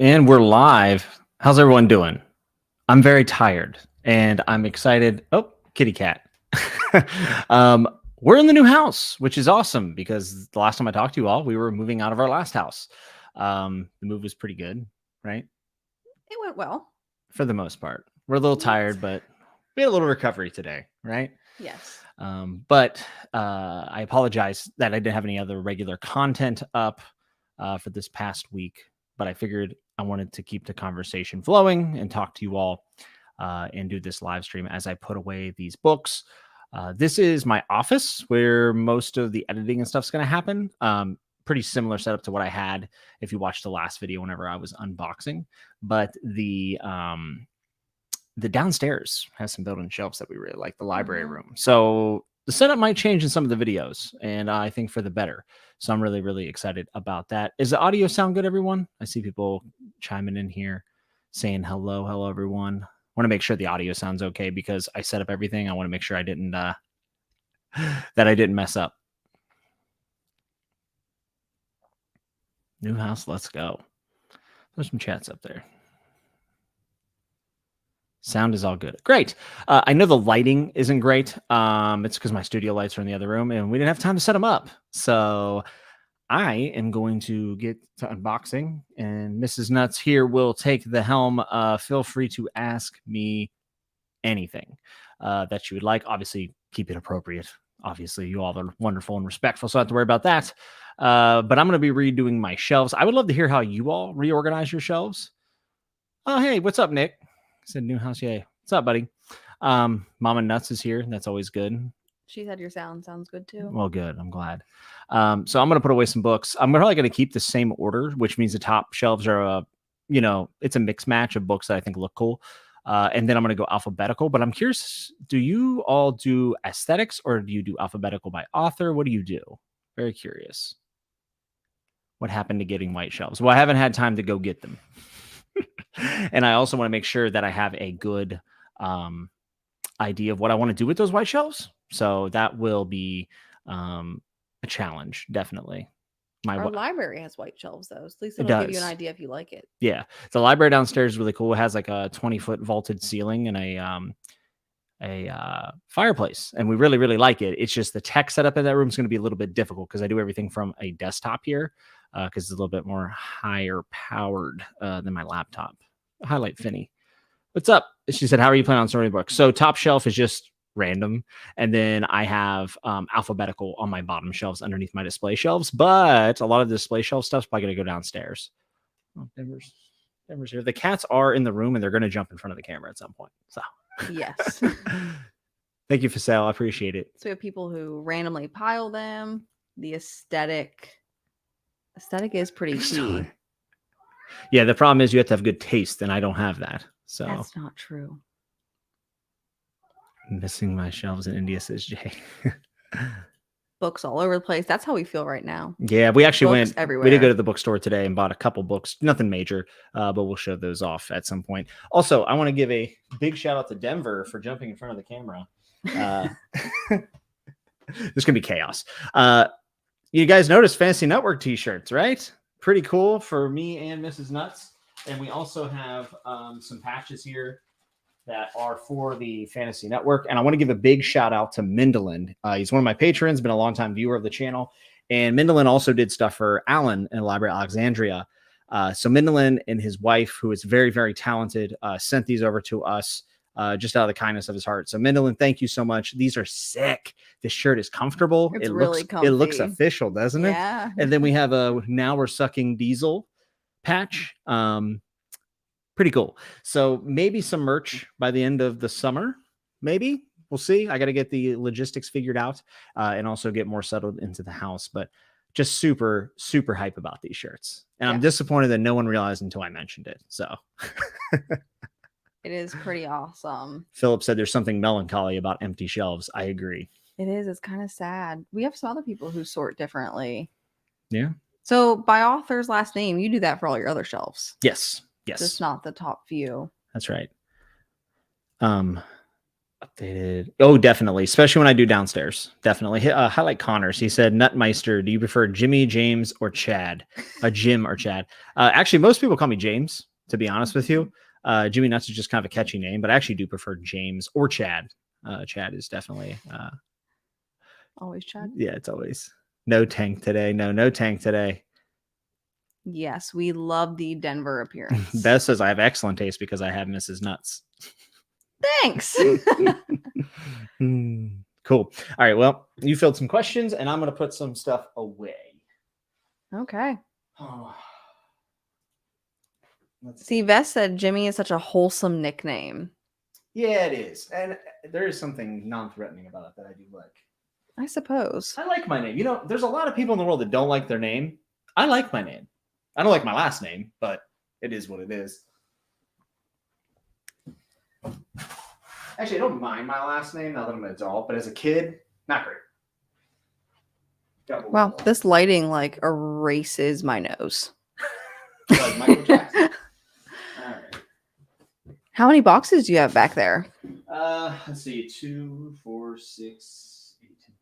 And we're live. How's everyone doing? I'm very tired and I'm excited. Oh, kitty cat. um, we're in the new house, which is awesome because the last time I talked to you all, we were moving out of our last house. The move was pretty good, right? It went well. For the most part. We're a little tired, but we had a little recovery today, right? Yes. But I apologize that I didn't have any other regular content up for this past week, but I figured I wanted to keep the conversation flowing and talk to you all and do this live stream as I put away these books. This is my office where most of the editing and stuff's going to happen. Pretty similar setup to what I had if you watched the last video whenever I was unboxing, but the downstairs has some built-in shelves that we really like, the library room. So the setup might change in some of the videos, and I think for the better. So I'm really, really excited about that. Is the audio sound good, everyone? I see people chiming in here saying hello, everyone. I want to make sure the audio sounds okay because I set up everything. I want to make sure I didn't that I didn't mess up. New house, let's go. There's some chats up there. Sound is all good. Great. I know the lighting isn't great. It's because my studio lights are in the other room and we didn't have time to set them up. So I am going to get to unboxing and Mrs. Nuts here will take the helm. Feel free to ask me anything that you would like. Obviously, keep it appropriate. Obviously, you all are wonderful and respectful, so I don't have to worry about that. But I'm going to be redoing my shelves. I would love to hear how you all reorganize your shelves. Oh, hey, what's up, Nick? Said new house, yay. What's up, buddy? Mama Nuts is here. That's always good. She said your sound sounds good too. Well, good. I'm glad. So I'm going to put away some books. I'm probably going to keep the same order, which means the top shelves are, it's a mix match of books that I think look cool. And then I'm going to go alphabetical. But I'm curious, do you all do aesthetics or do you do alphabetical by author? What do you do? Very curious. What happened to getting white shelves? Well, I haven't had time to go get them. And I also want to make sure that I have a good idea of what I want to do with those white shelves. So that will be a challenge, definitely. Our library has white shelves, though. So at least it'll give you an idea if you like it. Yeah. The library downstairs is really cool. It has like a 20-foot vaulted ceiling and a fireplace. And we really, really like it. It's just the tech setup in that room is going to be a little bit difficult because I do everything from a desktop here. Because it's a little bit more higher powered than my laptop. Highlight Finny. What's up? She said, how are you planning on sorting books? So top shelf is just random. And then I have alphabetical on my bottom shelves underneath my display shelves. But a lot of the display shelf stuff's probably going to go downstairs. Oh, Denver's here. The cats are in the room and they're going to jump in front of the camera at some point. So yes. Thank you for sale. I appreciate it. So we have people who randomly pile them. The aesthetic is pretty key. Yeah, the problem is you have to have good taste, and I don't have that. So that's not true. Missing my shelves in India, says Jay. Books all over the place. That's how we feel right now. Yeah, we actually went everywhere. We did go to the bookstore today and bought a couple books. Nothing major, but we'll show those off at some point. Also, I want to give a big shout out to Denver for jumping in front of the camera. This can be chaos. You guys noticed Fantasy Network t-shirts, right? Pretty cool for me and Mrs. Nuts. And we also have some patches here that are for the Fantasy Network. And I want to give a big shout out to Mindolin. He's one of my patrons, been a longtime viewer of the channel. And Mindolin also did stuff for Alan in the Library of Alexandria. So Mindolin and his wife, who is very, very talented, sent these over to us just out of the kindness of his heart. So Mindolin, thank you so much. These are sick. This shirt is comfortable. It's really comfy. It looks official, doesn't it? Yeah. And then we have a Now We're Sucking Diesel patch. Pretty cool. So maybe some merch by the end of the summer. Maybe. We'll see. I got to get the logistics figured out and also get more settled into the house. But just super, super hype about these shirts. And I'm disappointed that no one realized until I mentioned it. So it is pretty awesome. Philip said there's something melancholy about empty shelves. I agree. It is. It's kind of sad. We have some other people who sort differently. Yeah. So by author's last name, you do that for all your other shelves. Yes. Yes. Just not the top few. That's right. Updated. Oh, definitely. Especially when I do downstairs. Definitely. Highlight Connors. He said, Nutmeister, do you prefer Jimmy, James, or Chad? Jim or Chad? Actually, most people call me James, to be honest with you. Jimmy Nuts is just kind of a catchy name, but I actually do prefer James or Chad. Chad is definitely. Always Chad. Yeah, it's always no tank today. No tank today. Yes, we love the Denver appearance. Beth says I have excellent taste because I have Mrs. Nuts. Thanks. Cool. All right. Well, you filled some questions, and I'm going to put some stuff away. Okay. Oh. See, Vess said Jimmy is such a wholesome nickname. Yeah, it is. And there is something non-threatening about it that I do like. I suppose. I like my name. You know, there's a lot of people in the world that don't like their name. I like my name. I don't like my last name, but it is what it is. Actually, I don't mind my last name now that I'm an adult, but as a kid, not great. Wow, this lighting like erases my nose. Like Michael Jackson. All right. How many boxes do you have back there? Let's see, 2, 4, 6, 8, 10,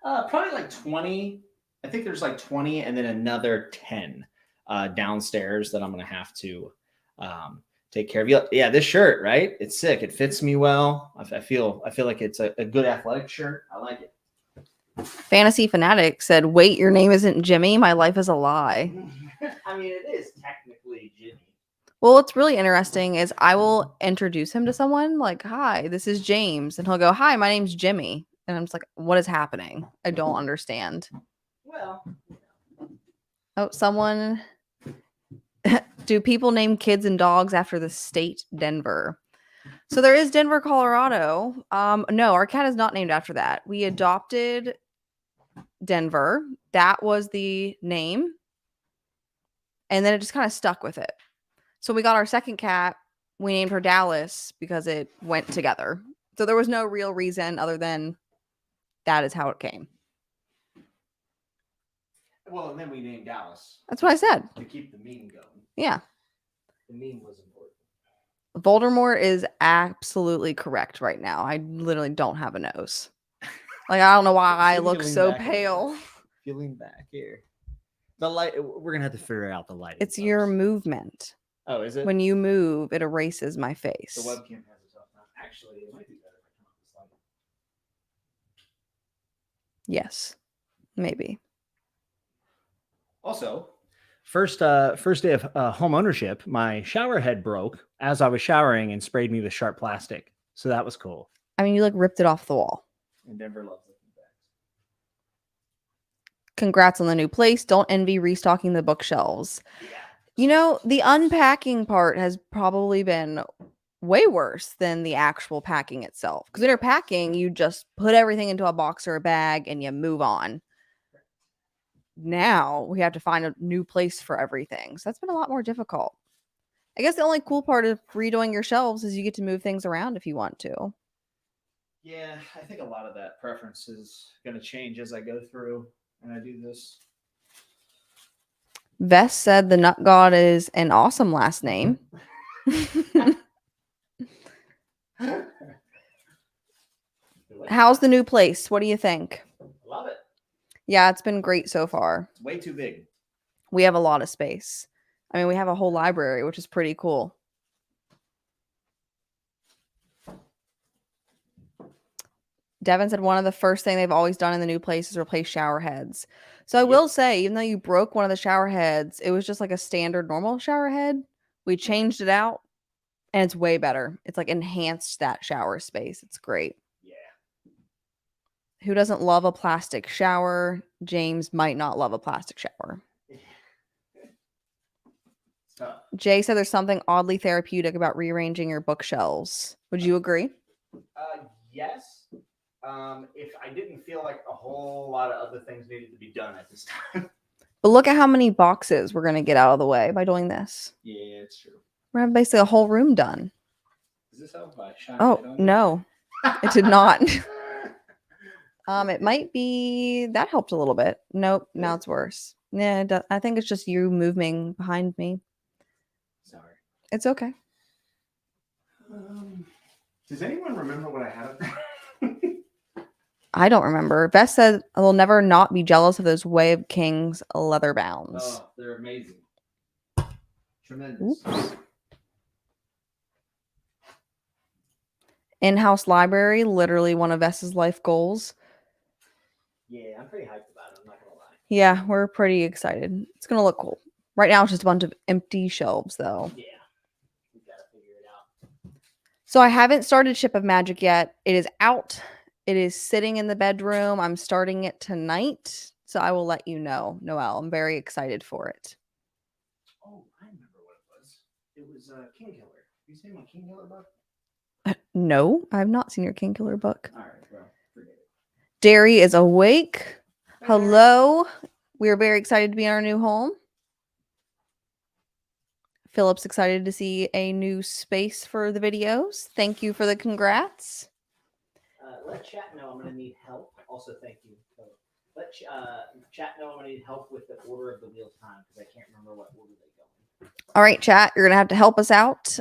12. Probably like 20. I think there's like 20 and then another 10 downstairs that I'm gonna have to take care of. Yeah, this shirt, right? It's sick. It fits me well. I feel like it's a good athletic shirt. I like it. Fantasy Fanatic said, "Wait, your name isn't Jimmy. My life is a lie." I mean, it is technically Jimmy. Well, what's really interesting is I will introduce him to someone like, "Hi, this is James," and he'll go, "Hi, my name's Jimmy," and I'm just like, "What is happening? I don't understand." Well, oh, someone. Do people name kids and dogs after the state Denver? So there is Denver, Colorado. No, our cat is not named after that. We adopted Denver. That was the name. And then it just kind of stuck with it. So we got our second cat. We named her Dallas because it went together. So there was no real reason other than that is how it came. Well, and then we named Dallas. That's what I said. To keep the meme going. Yeah. The meme was important. Voldemort is absolutely correct right now. I literally don't have a nose. Like, I don't know why I look so pale. If you lean back here. The light, we're going to have to figure out the lighting. It's your movement. Oh, is it? When you move, it erases my face. The webcam has a tough time. Actually, it might be better if I turn off this light. Yes, maybe. Also, first day of home ownership, my shower head broke as I was showering and sprayed me with sharp plastic. So that was cool. I mean, you like ripped it off the wall. And Denver loves looking back. Congrats on the new place. Don't envy restocking the bookshelves. Yeah. You know, the unpacking part has probably been way worse than the actual packing itself. Because when you're packing, you just put everything into a box or a bag and you move on. Now we have to find a new place for everything. So that's been a lot more difficult. I guess the only cool part of redoing your shelves is you get to move things around if you want to. Yeah, I think a lot of that preference is going to change as I go through and I do this. Vess said the Nut God is an awesome last name. How's the new place? What do you think? Love it. Yeah, it's been great so far. It's way too big. We have a lot of space. I mean, we have a whole library, which is pretty cool. Devin said one of the first things they've always done in the new place is replace shower heads. So I will say, even though you broke one of the shower heads, it was just like a standard normal shower head. We changed it out and it's way better. It's like enhanced that shower space. It's great. Yeah. Who doesn't love a plastic shower? James might not love a plastic shower. Jay said there's something oddly therapeutic about rearranging your bookshelves. Would you agree? Yes. If I didn't feel like a whole lot of other things needed to be done at this time. But look at how many boxes we're going to get out of the way by doing this. Yeah, it's true. We're having basically a whole room done. Is this how I shine? Oh, no. It did not. It might be... That helped a little bit. Nope, now it's worse. Yeah, I think it's just you moving behind me. Sorry. It's okay. Does anyone remember what I had up there? I don't remember. Beth said I will never not be jealous of those Way of Kings leather bounds. Oh, they're amazing. Tremendous. Oops. In-house library, literally one of Vess's life goals. Yeah, I'm pretty hyped about it. I'm not gonna lie. Yeah, we're pretty excited. It's gonna look cool. Right now, it's just a bunch of empty shelves, though. Yeah, we gotta figure it out. So I haven't started Ship of Magic yet. It is out. It is sitting in the bedroom. I'm starting it tonight, so I will let you know, Noelle. I'm very excited for it. Oh, I remember what it was. It was King Killer. Have you seen my King Killer book? No, I have not seen your King Killer book. All right, well, forget it. Derry is awake. Hello. We are very excited to be in our new home. Philip's excited to see a new space for the videos. Thank you for the congrats. Let chat know I'm going to need help. Also, thank you. Let chat know I'm going to need help with the order of the wheel of time because I can't remember what order they go in. All right, chat. You're going to have to help us out.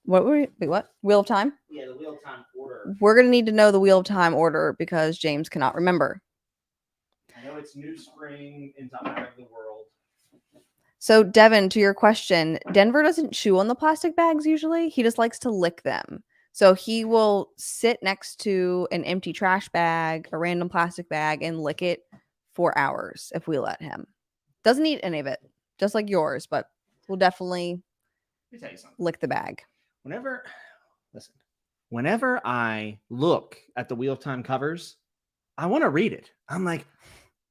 What were we? Wait, what? Wheel of Time? Yeah, the wheel of time order. We're going to need to know the Wheel of Time order because James cannot remember. I know it's New Spring into Eye of the World. So, Devin, to your question, Denver doesn't chew on the plastic bags usually. He just likes to lick them. So he will sit next to an empty trash bag, a random plastic bag, and lick it for hours if we let him. Doesn't eat any of it, just like yours, but we'll definitely Let me tell you something. lick the bag. Whenever I look at the Wheel of Time covers, I want to read it. I'm like,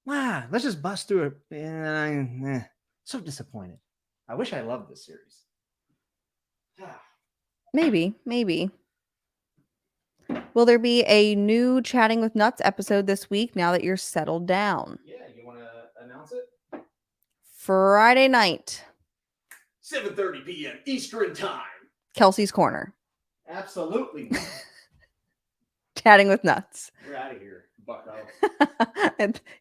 wow, let's just bust through it. And so disappointed. I wish I loved this series. Maybe. Will there be a new Chatting with Nuts episode this week now that you're settled down? Yeah, you want to announce it? Friday night. 7:30 p.m. Eastern Time. Kelsey's Corner. Absolutely. Chatting with Nuts. We're out of here, bucko.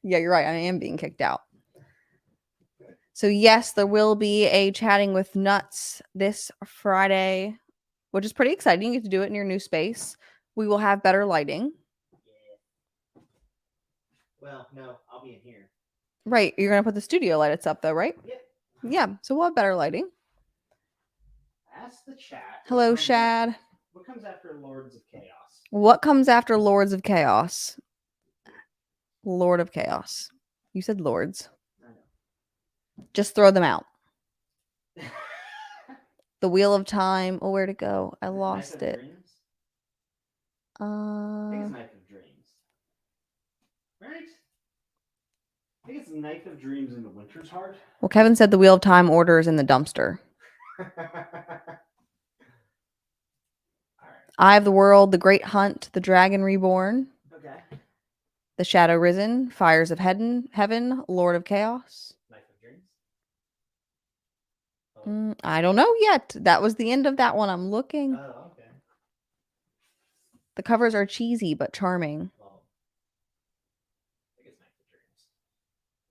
Yeah, you're right. I am being kicked out. So yes, there will be a Chatting with Nuts this Friday, which is pretty exciting. You get to do it in your new space. We will have better lighting. Yeah. Well, no, I'll be in here. Right. You're going to put the studio lights up though, right? Yep. Yeah. So we'll have better lighting. Ask the chat. Hello, Shad. What comes after Lords of Chaos? What comes after Lords of Chaos? Lord of Chaos. You said Lords. I know. Just throw them out. The Wheel of Time. Oh, where'd it go? I lost it. I think it's Knife of Dreams. Right? I think it's Knife of Dreams in the Winter's Heart. Well, Kevin said the Wheel of Time order is in the dumpster. Eye of the World, The Great Hunt, The Dragon Reborn. Okay. The Shadow Risen, Fires of Heaven, Lord of Chaos. Knife of Dreams. I don't know yet. That was the end of that one. I'm looking. Oh, okay. The covers are cheesy but charming. Well, I think it's Knife of Dreams.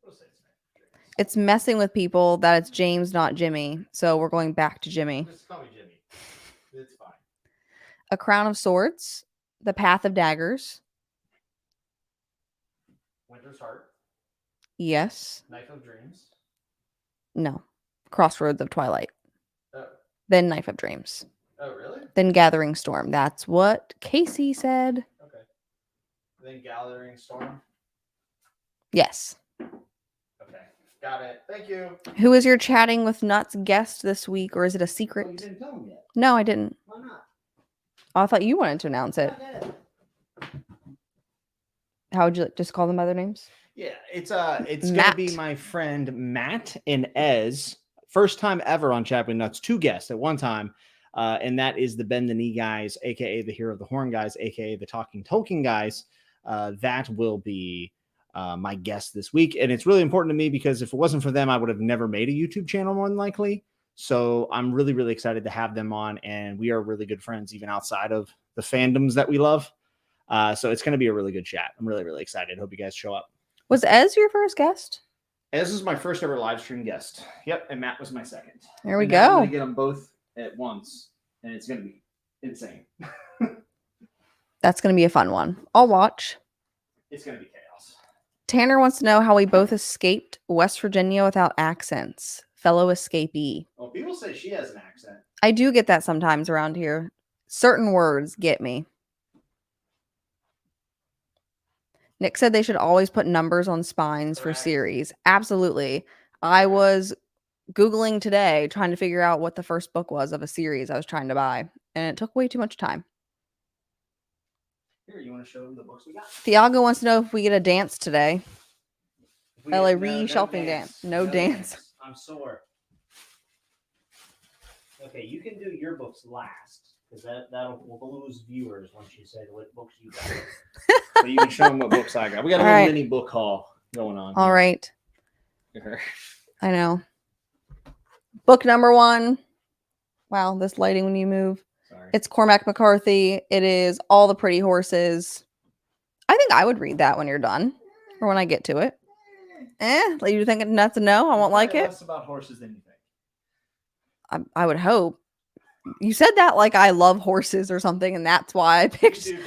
We'll say it's Knife of Dreams. It's messing with people that it's James, not Jimmy. So we're going back to Jimmy. Just call me Jimmy. It's fine. A Crown of Swords, The Path of Daggers. Winter's Heart. Yes. Knife of Dreams. No. Crossroads of Twilight. Oh. Then Knife of Dreams. Oh, really? Then Gathering Storm. That's what Casey said. Okay. Then Gathering Storm. Yes. Okay. Got it. Thank you. Who is your Chatting with Nuts guest this week, or is it a Oh, secret? you didn't tell him yet. No, I didn't. Why not? Oh, I thought you wanted to announce it. How would you just call them by their names? Yeah, it's gonna Matt. be my friend Matt and Ez. First time ever on Chat with Nuts, 2 guests at one time. And that is the Bend the Knee guys, aka the Hero of the Horn guys, aka the Talking Tolkien guys. That will be my guest this week. And it's really important to me because if it wasn't for them, I would have never made a YouTube channel more than likely. So I'm really, really excited to have them on. And we are really good friends, even outside of the fandoms that we love. So it's going to be a really good chat. I'm really, really excited. Hope you guys show up. Was Ez your first guest? Ez is my first ever live stream guest. Yep. And Matt was my second. There we and now I'm go. going to get them both at once. And it's going to be insane. That's going to be a fun one. I'll watch. It's going to be chaos. Tanner wants to know how we both escaped West Virginia without accents. Fellow escapee. Well, people say she has an accent. I do get that sometimes around here. Certain words get me. Nick said they should always put numbers on spines for series. Absolutely. I was Googling today trying to figure out what the first book was of a series I was trying to buy, and it took way too much time. Here, you want to show them the books we got? Thiago wants to know if we get a dance today. Reshelfing dance. No dance. I'm sore. Okay, you can do your books last, because we'll lose viewers once you say what books you got. So you can show them what books I got. We got a little mini book haul going on. All right. I know. Book number 1. Wow, this lighting when you move. Sorry. It's Cormac McCarthy. It is All the Pretty Horses. I think I would read that when you're done, or when I get to it. Like you think that's a no? I won't like it. Less about horses than you think. I would hope. You said that like I love horses or something, and that's why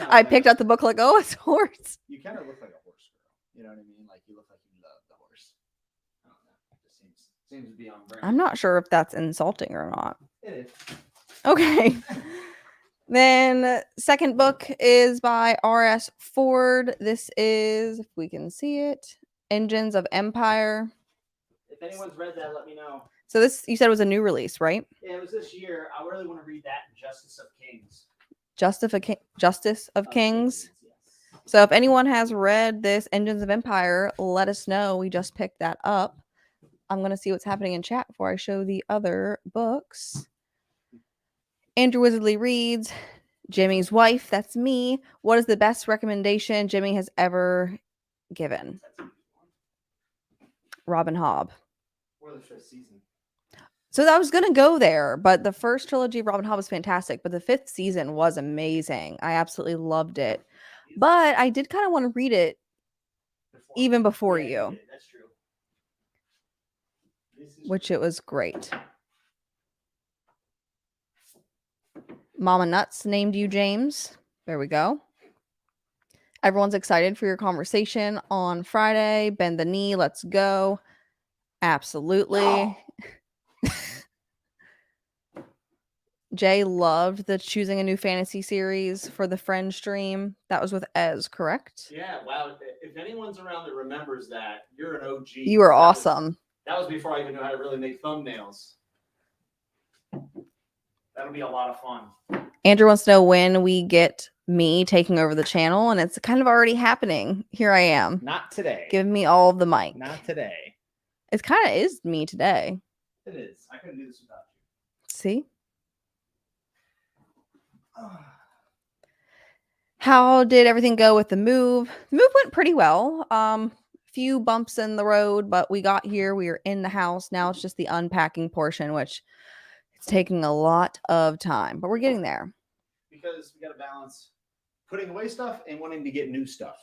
I picked up the book like, oh, it's a horse. You kind of look like a horse girl. You know what I mean? Like you look like you love the horse. I don't know. It just seems to be on brand. I'm not sure if that's insulting or not. It is. Okay. Then second book is by R.S. Ford. This is, if we can see it, Engines of Empire. If anyone's read that, let me know. So this, you said, was a new release, right? Yeah, it was this year. I really want to read that, Justice of Kings. Justice of Kings. Yes. So if anyone has read this Engines of Empire, let us know. We just picked that up. I'm going to see what's happening in chat before I show the other books. Andrew Wizardly reads, Jimmy's wife, that's me. What is the best recommendation Jimmy has ever given? Robin Hobb. Or the fifth season. So I was going to go there, but the first trilogy of Robin Hobb was fantastic, but the 5th season was amazing. I absolutely loved it. But I did kind of want to read it even before you. That's true. Which it was great. Mama Nuts named you James. There we go. Everyone's excited for your conversation on Friday. Bend the knee. Let's go. Absolutely. Oh. Jay loved the choosing a new fantasy series for the Friend stream. That was with Ez, correct? Yeah, wow. If anyone's around that remembers that, you're an OG. You were awesome. That was before I even knew how to really make thumbnails. That'll be a lot of fun. Andrew wants to know when we get me taking over the channel, and it's kind of already happening. Here I am. Not today. Giving me all of the mic. Not today. It kind of is me today. It is. I couldn't do this without you. See? How did everything go with the move? The move went pretty well. Few bumps in the road, but we got here. We are in the house. Now it's just the unpacking portion, which it's taking a lot of time, but we're getting there. Because we got to balance putting away stuff and wanting to get new stuff.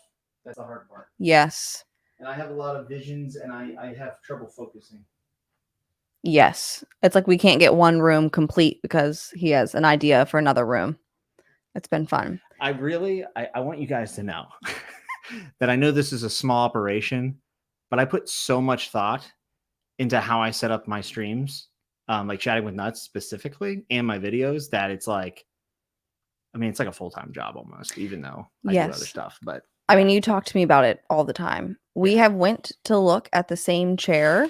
That's the hard part. Yes. And I have a lot of visions, and I have trouble focusing. Yes. It's like we can't get one room complete because he has an idea for another room. It's been fun. I want you guys to know that I know this is a small operation, but I put so much thought into how I set up my streams, like chatting with Nuts specifically, and my videos, that it's like, I mean, it's like a full-time job almost, even though I do other stuff. But I mean, you talk to me about it all the time. We have went to look at the same chair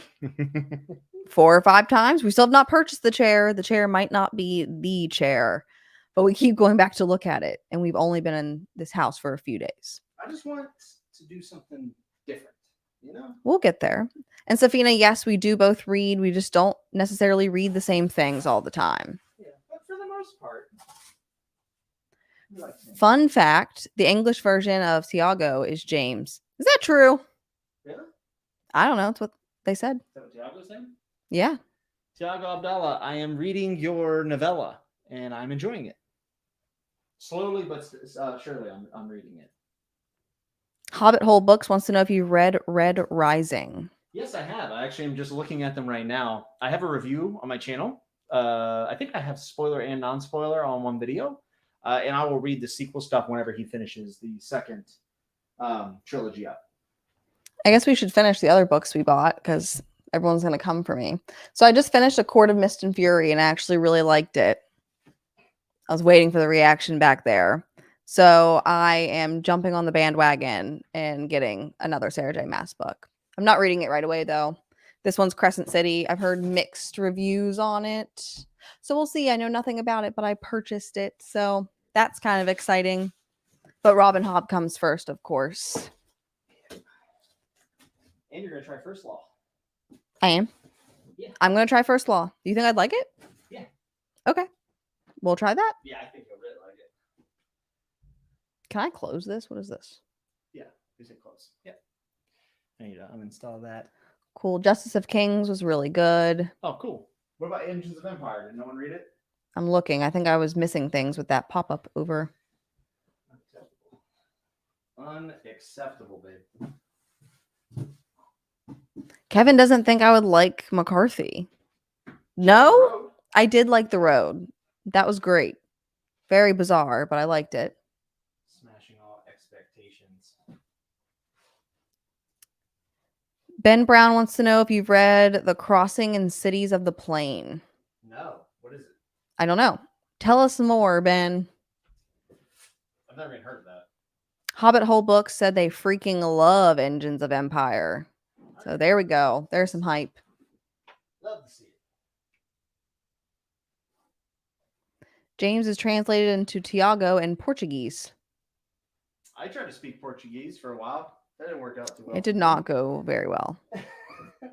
4 or 5 times. We still have not purchased the chair. The chair might not be the chair, but we keep going back to look at it. And we've only been in this house for a few days. I just want to do something different, you know? We'll get there. And Safina, yes, we do both read. We just don't necessarily read the same things all the time. Yeah, but for the most part. Fun fact, the English version of Tiago is James. Is that true? Really? I don't know. That's what they said. Is that what Tiago's saying? Yeah. Tiago Abdallah, I am reading your novella, and I'm enjoying it. Slowly, but surely I'm reading it. Hobbit Hole Books wants to know if you read Red Rising. Yes, I have. I actually am just looking at them right now. I have a review on my channel. I think I have spoiler and non-spoiler on one video. and I will read the sequel stuff whenever he finishes the second trilogy up. I guess we should finish the other books we bought because everyone's going to come for me. So I just finished A Court of Mist and Fury and I actually really liked it. I was waiting for the reaction back there. So I am jumping on the bandwagon and getting another Sarah J. Maas book. I'm not reading it right away, though. This one's Crescent City. I've heard mixed reviews on it. So we'll see. I know nothing about it, but I purchased it. So that's kind of exciting. But Robin Hobb comes first, of course. And you're going to try First Law. I am. Yeah. I'm going to try First Law. Do you think I'd like it? Yeah. Okay. We'll try that. Yeah, I think you'll really like it. Can I close this? What is this? Yeah, is it close? Yeah. I need to uninstall that. Cool. Justice of Kings was really good. Oh, cool. What about Engines of Empire? Did no one read it? I'm looking. I think I was missing things with that pop-up over. Unacceptable, babe. Kevin doesn't think I would like McCarthy. No? I did like The Road. That was great. Very bizarre, but I liked it. Smashing all expectations. Ben Brown wants to know if you've read The Crossing and Cities of the Plain. No. What is it? I don't know. Tell us more, Ben. I've never even heard of that. Hobbit Whole Books said they freaking love Engines of Empire. So there we go. There's some hype. Love to see it. James is translated into Tiago in Portuguese. I tried to speak Portuguese for a while. That didn't work out too well. It did not go very well.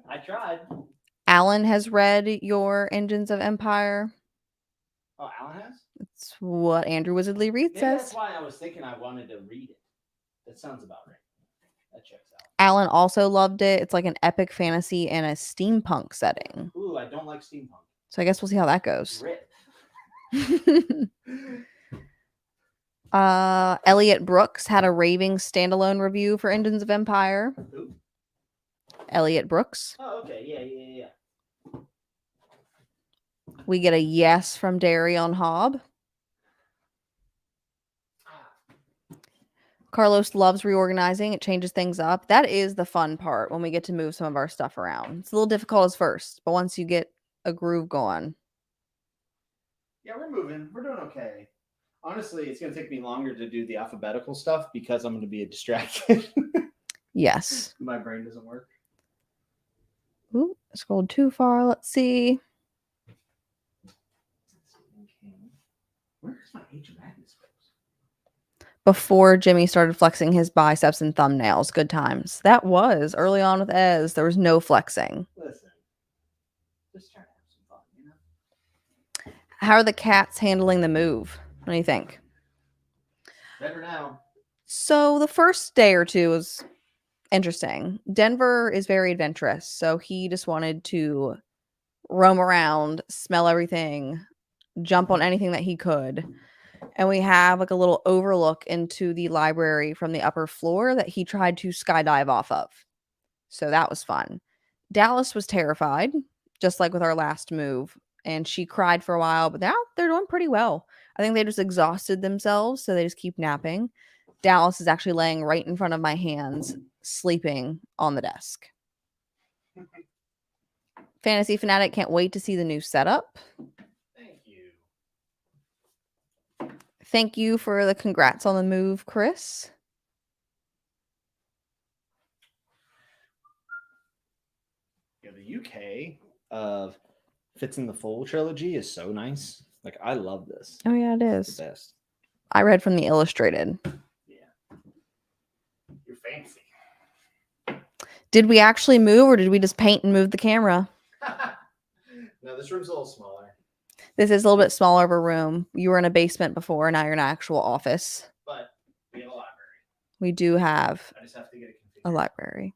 I tried. Alan has read your Engines of Empire. Oh, Alan has? That's what Andrew Wizardly Reed Maybe says. that's why I was thinking I wanted to read it. That sounds about right. That checks out. Alan also loved it. It's like an epic fantasy in a steampunk setting. Ooh, I don't like steampunk. So I guess we'll see how that goes. Rip. Elliot Brooks had a raving standalone review for Engines of Empire. Who? Elliot Brooks. Oh, okay. Yeah. We get a yes from Derry on Hobb. Carlos loves reorganizing. It changes things up. That is the fun part when we get to move some of our stuff around. It's a little difficult at first, but once you get a groove going. Yeah, we're moving. We're doing okay. Honestly, it's going to take me longer to do the alphabetical stuff because I'm going to be distracted. Yes. My brain doesn't work. Ooh, I scrolled too far. Let's see. Where's my Age of Madness books? Before Jimmy started flexing his biceps and thumbnails. Good times. That was early on with Ez. There was no flexing. Listen. Just trying to have some fun, you know? How are the cats handling the move? What do you think? Better now. So the first day or two was interesting. Denver is very adventurous, so he just wanted to roam around, smell everything, jump on anything that he could. And we have like a little overlook into the library from the upper floor that he tried to skydive off of. So that was fun. Dallas was terrified, just like with our last move. And she cried for a while, but now they're doing pretty well. I think they just exhausted themselves, so they just keep napping. Dallas is actually laying right in front of my hands, sleeping on the desk. Fantasy Fanatic can't wait to see the new setup. Thank you. Thank you for the congrats on the move, Chris. Yeah, the UK of Fits in the Fold trilogy is so nice. Like, I love this. Oh, yeah, it It's is. the best. I read from the illustrated. Yeah. You're fancy. Did we actually move or did we just paint and move the camera? No, this room's a little smaller. This is a little bit smaller of a room. You were in a basement before, now you're in an actual office. But we have a library. We do have I just have to get it a configured. library.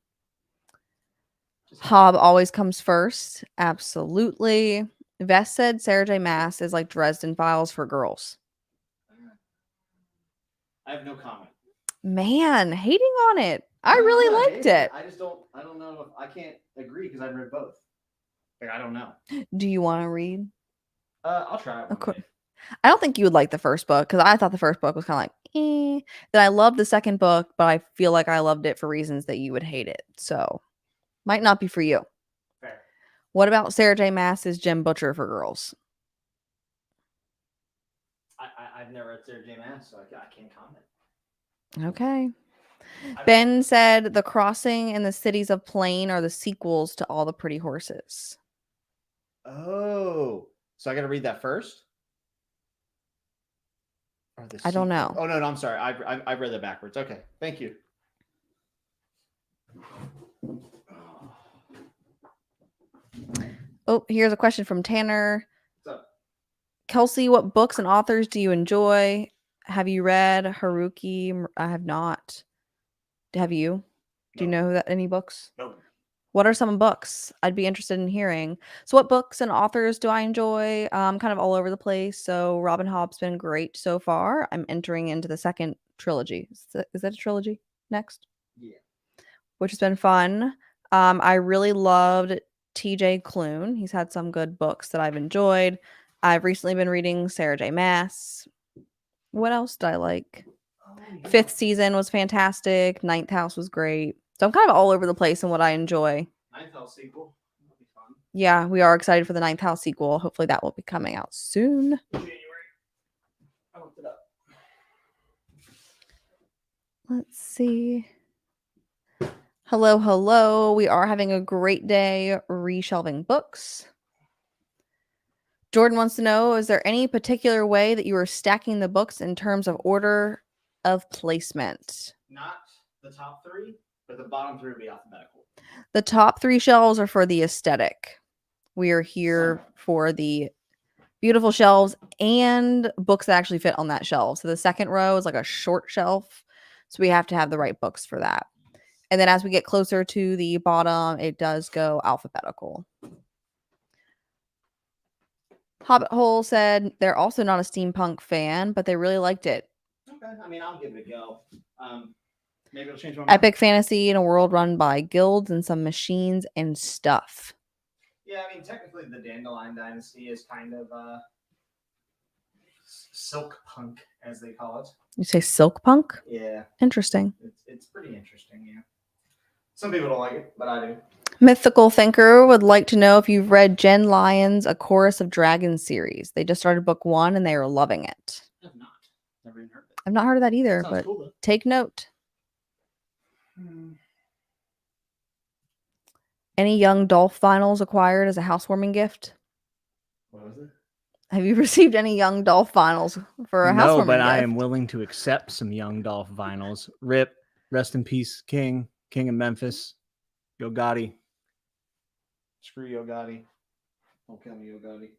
Hobb always comes first. Absolutely. Vess said Sarah J. Maas is like Dresden Files for girls. I have no comment. Man, hating on it. I really liked it. I don't know if I can't agree because I've read both. Like, I don't know. Do you want to read? I'll try it. Of course. I don't think you would like the first book because I thought the first book was kind of like, Then I loved the second book, but I feel like I loved it for reasons that you would hate it. So might not be for you. Fair. What about Sarah J. Maas's Jim Butcher for girls? I've never read Sarah J. Maas, so I can't comment. Okay. Ben said The Crossing and the Cities of Plain are the sequels to All the Pretty Horses. Oh, so I got to read that first? I don't know. Oh, no, I'm sorry. I've read that backwards. Okay, thank you. Oh, here's a question from Tanner. What's up? Kelsey, what books and authors do you enjoy? Have you read Haruki? I have not. Have you? Do you know any books? No. What are some books I'd be interested in hearing? So, what books and authors do I enjoy? Kind of all over the place. So, Robin Hobb's been great so far. I'm entering into the second trilogy. Is that a trilogy next? Yeah. Which has been fun. I really loved TJ Klune. He's had some good books that I've enjoyed. I've recently been reading Sarah J. Maas. What else did I like? Fifth season was fantastic. Ninth House was great. So I'm kind of all over the place in what I enjoy. Ninth House sequel. That'll be fun. Yeah, we are excited for the Ninth House sequel. Hopefully that will be coming out soon. January. I looked it up. Let's see. Hello, hello. We are having a great day reshelving books. Jordan wants to know, is there any particular way that you are stacking the books in terms of order of placement? Not the top three, but the bottom three will be alphabetical. The top 3 shelves are for the aesthetic. We are here for the beautiful shelves and books that actually fit on that shelf. So the second row is like a short shelf. So we have to have the right books for that. And then as we get closer to the bottom, it does go alphabetical. Hobbit Hole said they're also not a steampunk fan, but they really liked it. Okay, I mean, I'll give it a go. Maybe it'll change my mind. Epic fantasy in a world run by guilds and some machines and stuff. Yeah, I mean, technically the Dandelion Dynasty is kind of silk punk, as they call it. You say silk punk? Yeah. Interesting. It's pretty interesting, yeah. Some people don't like it, but I do. Mythical Thinker would like to know if you've read Jen Lyon's A Chorus of Dragons series. They just started book 1 and they are loving it. I have not. Never even heard of it. I've not heard of that either, Sounds but cool, take note. Any Young Dolph vinyls acquired as a housewarming gift? What was it? Have you received any Young Dolph vinyls for a housewarming gift? No, but I am willing to accept some Young Dolph vinyls. Rip, rest in peace, King of Memphis, Yo Gotti. Screw Yo Gotti. Don't kill me, Yo Gotti.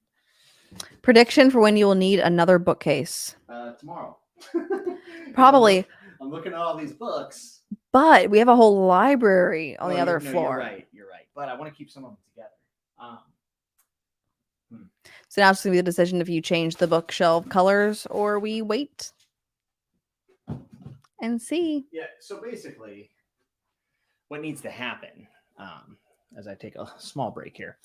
Prediction for when you will need another bookcase? Tomorrow. Probably. I'm looking at all these books. But we have a whole library on the other floor. You're right. But I want to keep some of them together. So now it's going to be the decision if you change the bookshelf colors or we wait and see. Yeah, so basically, what needs to happen, as I take a small break here,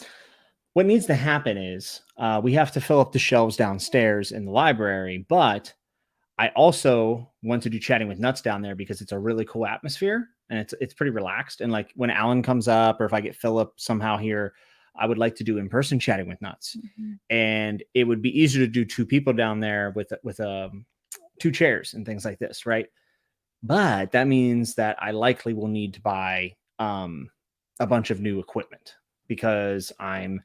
what needs to happen is we have to fill up the shelves downstairs in the library, but I also want to do chatting with nuts down there because it's a really cool atmosphere and it's pretty relaxed. And like when Alan comes up or if I get Philip somehow here, I would like to do in-person chatting with nuts. Mm-hmm. And it would be easier to do 2 people down there with 2 chairs and things like this, right? But that means that I likely will need to buy a bunch of new equipment because I'm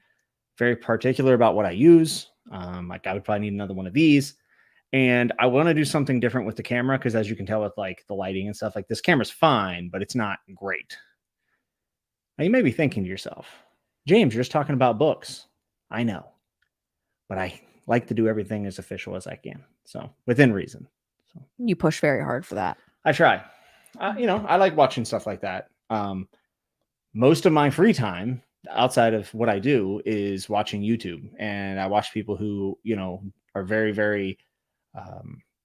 very particular about what I use. Like I would probably need another one of these. And I want to do something different with the camera because as you can tell with like the lighting and stuff, like this camera's fine, but it's not great. Now you may be thinking to yourself, James, you're just talking about books. I know, but I like to do everything as official as I can. So within reason. So you push very hard for that. I try. I like watching stuff like that. Most of my free time outside of what I do is watching YouTube, and I watch people who, are very, very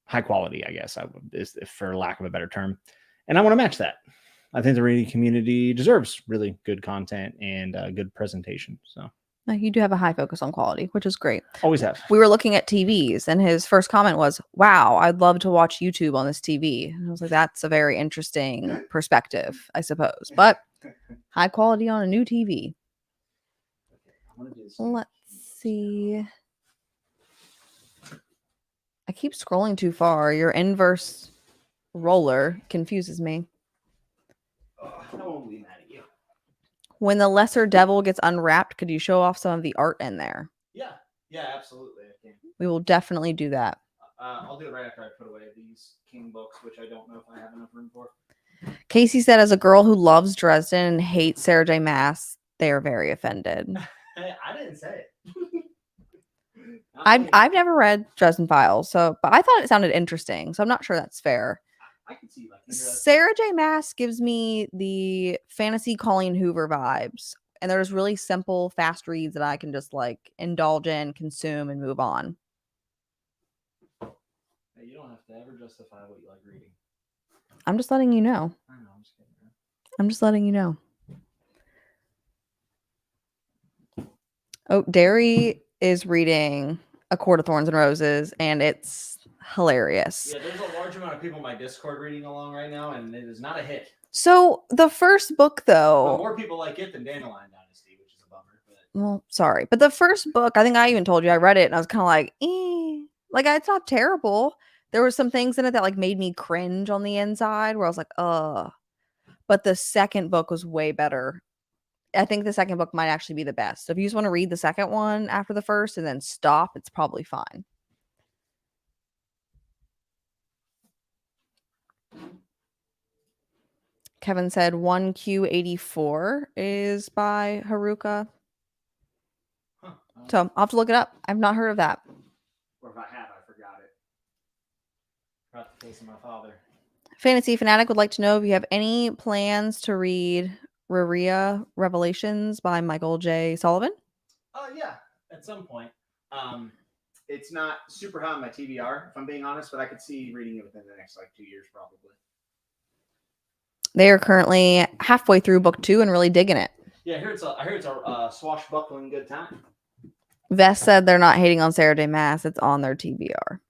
high quality, I guess, is for lack of a better term. And I want to match that. I think the reading community deserves really good content and good presentation. So You do have a high focus on quality, which is great. Always have. We were looking at TVs, and his first comment was, "Wow, I'd love to watch YouTube on this TV." And I was like, "That's a very interesting perspective, I suppose." But high quality on a new TV. Let's see. I keep scrolling too far. Your inverse roller confuses me. I won't be mad at you. When the lesser devil gets unwrapped, could you show off some of the art in there? Yeah, absolutely. I can. We will definitely do that. I'll do it right after I put away these King books, which I don't know if I have enough room for. Casey said, as a girl who loves Dresden and hates Sarah J. Maas, they are very offended. I didn't say it. I've never read Dresden Files, but I thought it sounded interesting, so I'm not sure that's fair. I can see Sarah J. Maas gives me the fantasy Colleen Hoover vibes, and there's really simple, fast reads that I can just indulge in, consume, and move on. Hey, you don't have to ever justify what you like reading. I'm just letting you know. I know, I'm just kidding. I'm just letting you know. Oh, Derry is reading A Court of Thorns and Roses, and it's hilarious. Yeah, there's a large amount of people in my Discord reading along right now, and it is not a hit. So the first book, though, but more people like it than Dandelion Dynasty, which is a bummer. Well, sorry, but the first book, I think I even told you I read it, and I was kind of like, it's not terrible. There were some things in it that made me cringe on the inside, where I was like, But the second book was way better. I think the second book might actually be the best. So if you just want to read the second one after the first and then stop, it's probably fine. Kevin said 1Q84 is by Haruka. So I'll have to look it up. I've not heard of that. Or if I have, I forgot it. Forgot the case of my father. Fantasy Fanatic would like to know if you have any plans to read Raria Revelations by Michael J. Sullivan. Yeah, at some point. It's not super high on my TBR, if I'm being honest, but I could see reading it within the next 2 years, probably. They are currently halfway through book 2 and really digging it. Yeah, I hear it's a swashbuckling good time. Vess said they're not hating on Sarah J. Maas. It's on their TBR.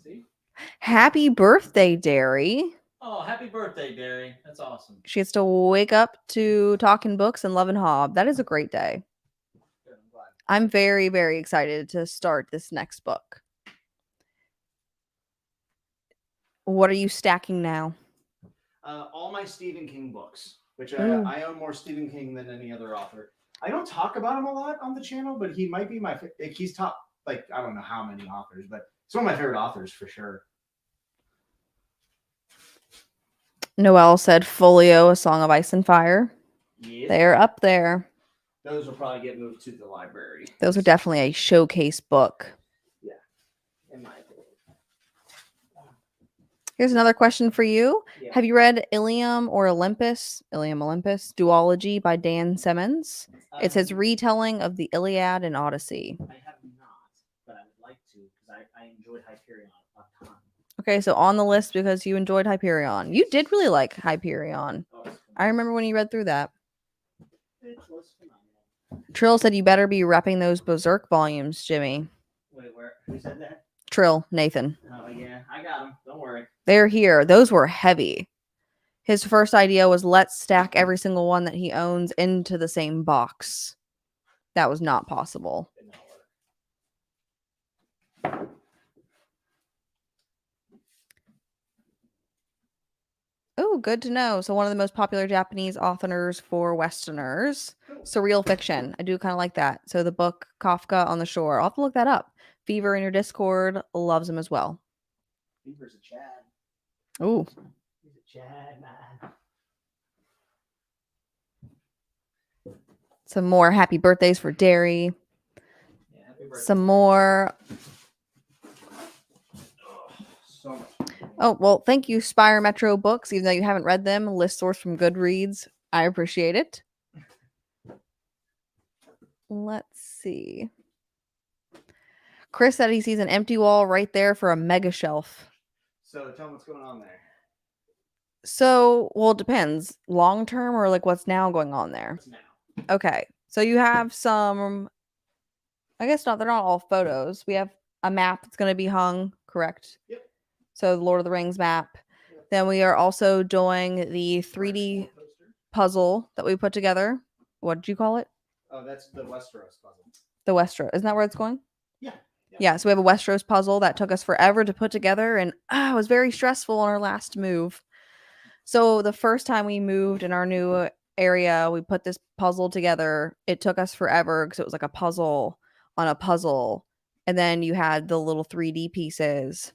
See? Happy birthday, Derry. Oh, happy birthday, Derry. That's awesome. She gets to wake up to talking books and loving Hob. That is a great day. Good, I'm glad. I'm very, very excited to start this next book. What are you stacking now? All my Stephen King books, which I own more Stephen King than any other author. I don't talk about him a lot on the channel, but he might be he's top, I don't know how many authors, but he's one of my favorite authors for sure. Noelle said Folio, A Song of Ice and Fire. Yes. They're up there. Those will probably get moved to the library. Those are definitely a showcase book. Yeah, in my opinion. Here's another question for you. Yeah. Have you read Ilium Olympus Duology by Dan Simmons? It's his retelling of the Iliad and Odyssey. I have not, but I would like to because I enjoyed Hyperion a ton. Okay, so on the list because you enjoyed Hyperion. You did really like Hyperion. I remember when you read through that. It was phenomenal. Trill said you better be repping those Berserk volumes, Jimmy. Wait, who said that? Trill, Nathan. Oh, yeah, I got them. Don't worry. They're here. Those were heavy. His first idea was let's stack every single one that he owns into the same box. That was not possible. Did not work. Oh, good to know. So one of the most popular Japanese authors for Westerners. Surreal fiction. I do kind of like that. So the book Kafka on the Shore. I'll have to look that up. Fever in your Discord loves him as well. Fever's a Chad. Ooh. He's a Chad, man. Some more happy birthdays for Derry. Yeah, happy birthday. Some more. So much. Oh, well, thank you, Spire Metro Books. Even though you haven't read them, list source from Goodreads. I appreciate it. Let's see. Chris said he sees an empty wall right there for a mega shelf. So tell me what's going on there. So, well, it depends. Long term or like what's now going on there? What's now? Okay. So you have some, I guess not, they're not all photos. We have a map that's going to be hung, correct? Yep. So the Lord of the Rings map. Yep. Then we are also doing the 3D Poster. puzzle that we put together. What did you call it? Oh, that's the Westeros puzzle. The Westeros. Isn't that where it's going? Yeah. Yeah, so we have a Westeros puzzle that took us forever to put together, and it was very stressful on our last move. So the first time we moved in our new area, we put this puzzle together. It took us forever because it was like a puzzle on a puzzle, and then you had the little 3D pieces.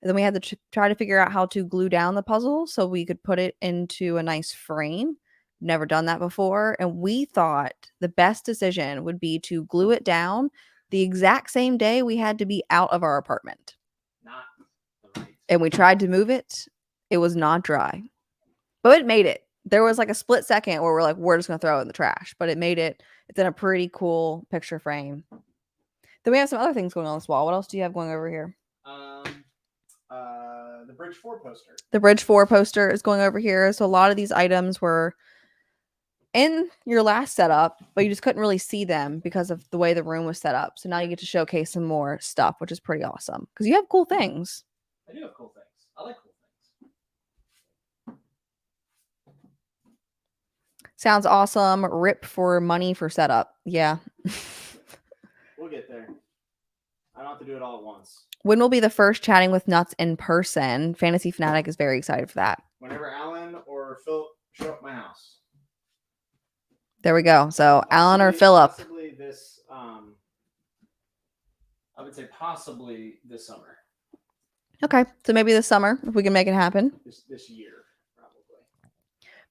And then we had to try to figure out how to glue down the puzzle so we could put it into a nice frame. Never done that before, and we thought the best decision would be to glue it down the exact same day we had to be out of our apartment. Not right. And we tried to move it. It was not dry. But it made it. There was like a split second where we're like, we're just going to throw it in the trash. But it made it. It's in a pretty cool picture frame. Then we have some other things going on this wall. What else do you have going over here? The Bridge 4 poster. The Bridge 4 poster is going over here. So a lot of these items were in your last setup, but you just couldn't really see them because of the way the room was set up. So now you get to showcase some more stuff, which is pretty awesome because you have cool things. I do have cool things. I like cool things. Sounds awesome. Rip for money for setup. Yeah. We'll get there. I don't have to do it all at once. When will be the first chatting with Nuts in person? Fantasy Fanatic is very excited for that. Whenever Alan or Phil show up at my house. There we go. So Alan or Philip. Possibly this. I would say possibly this summer. Okay, so maybe this summer if we can make it happen. This year, probably.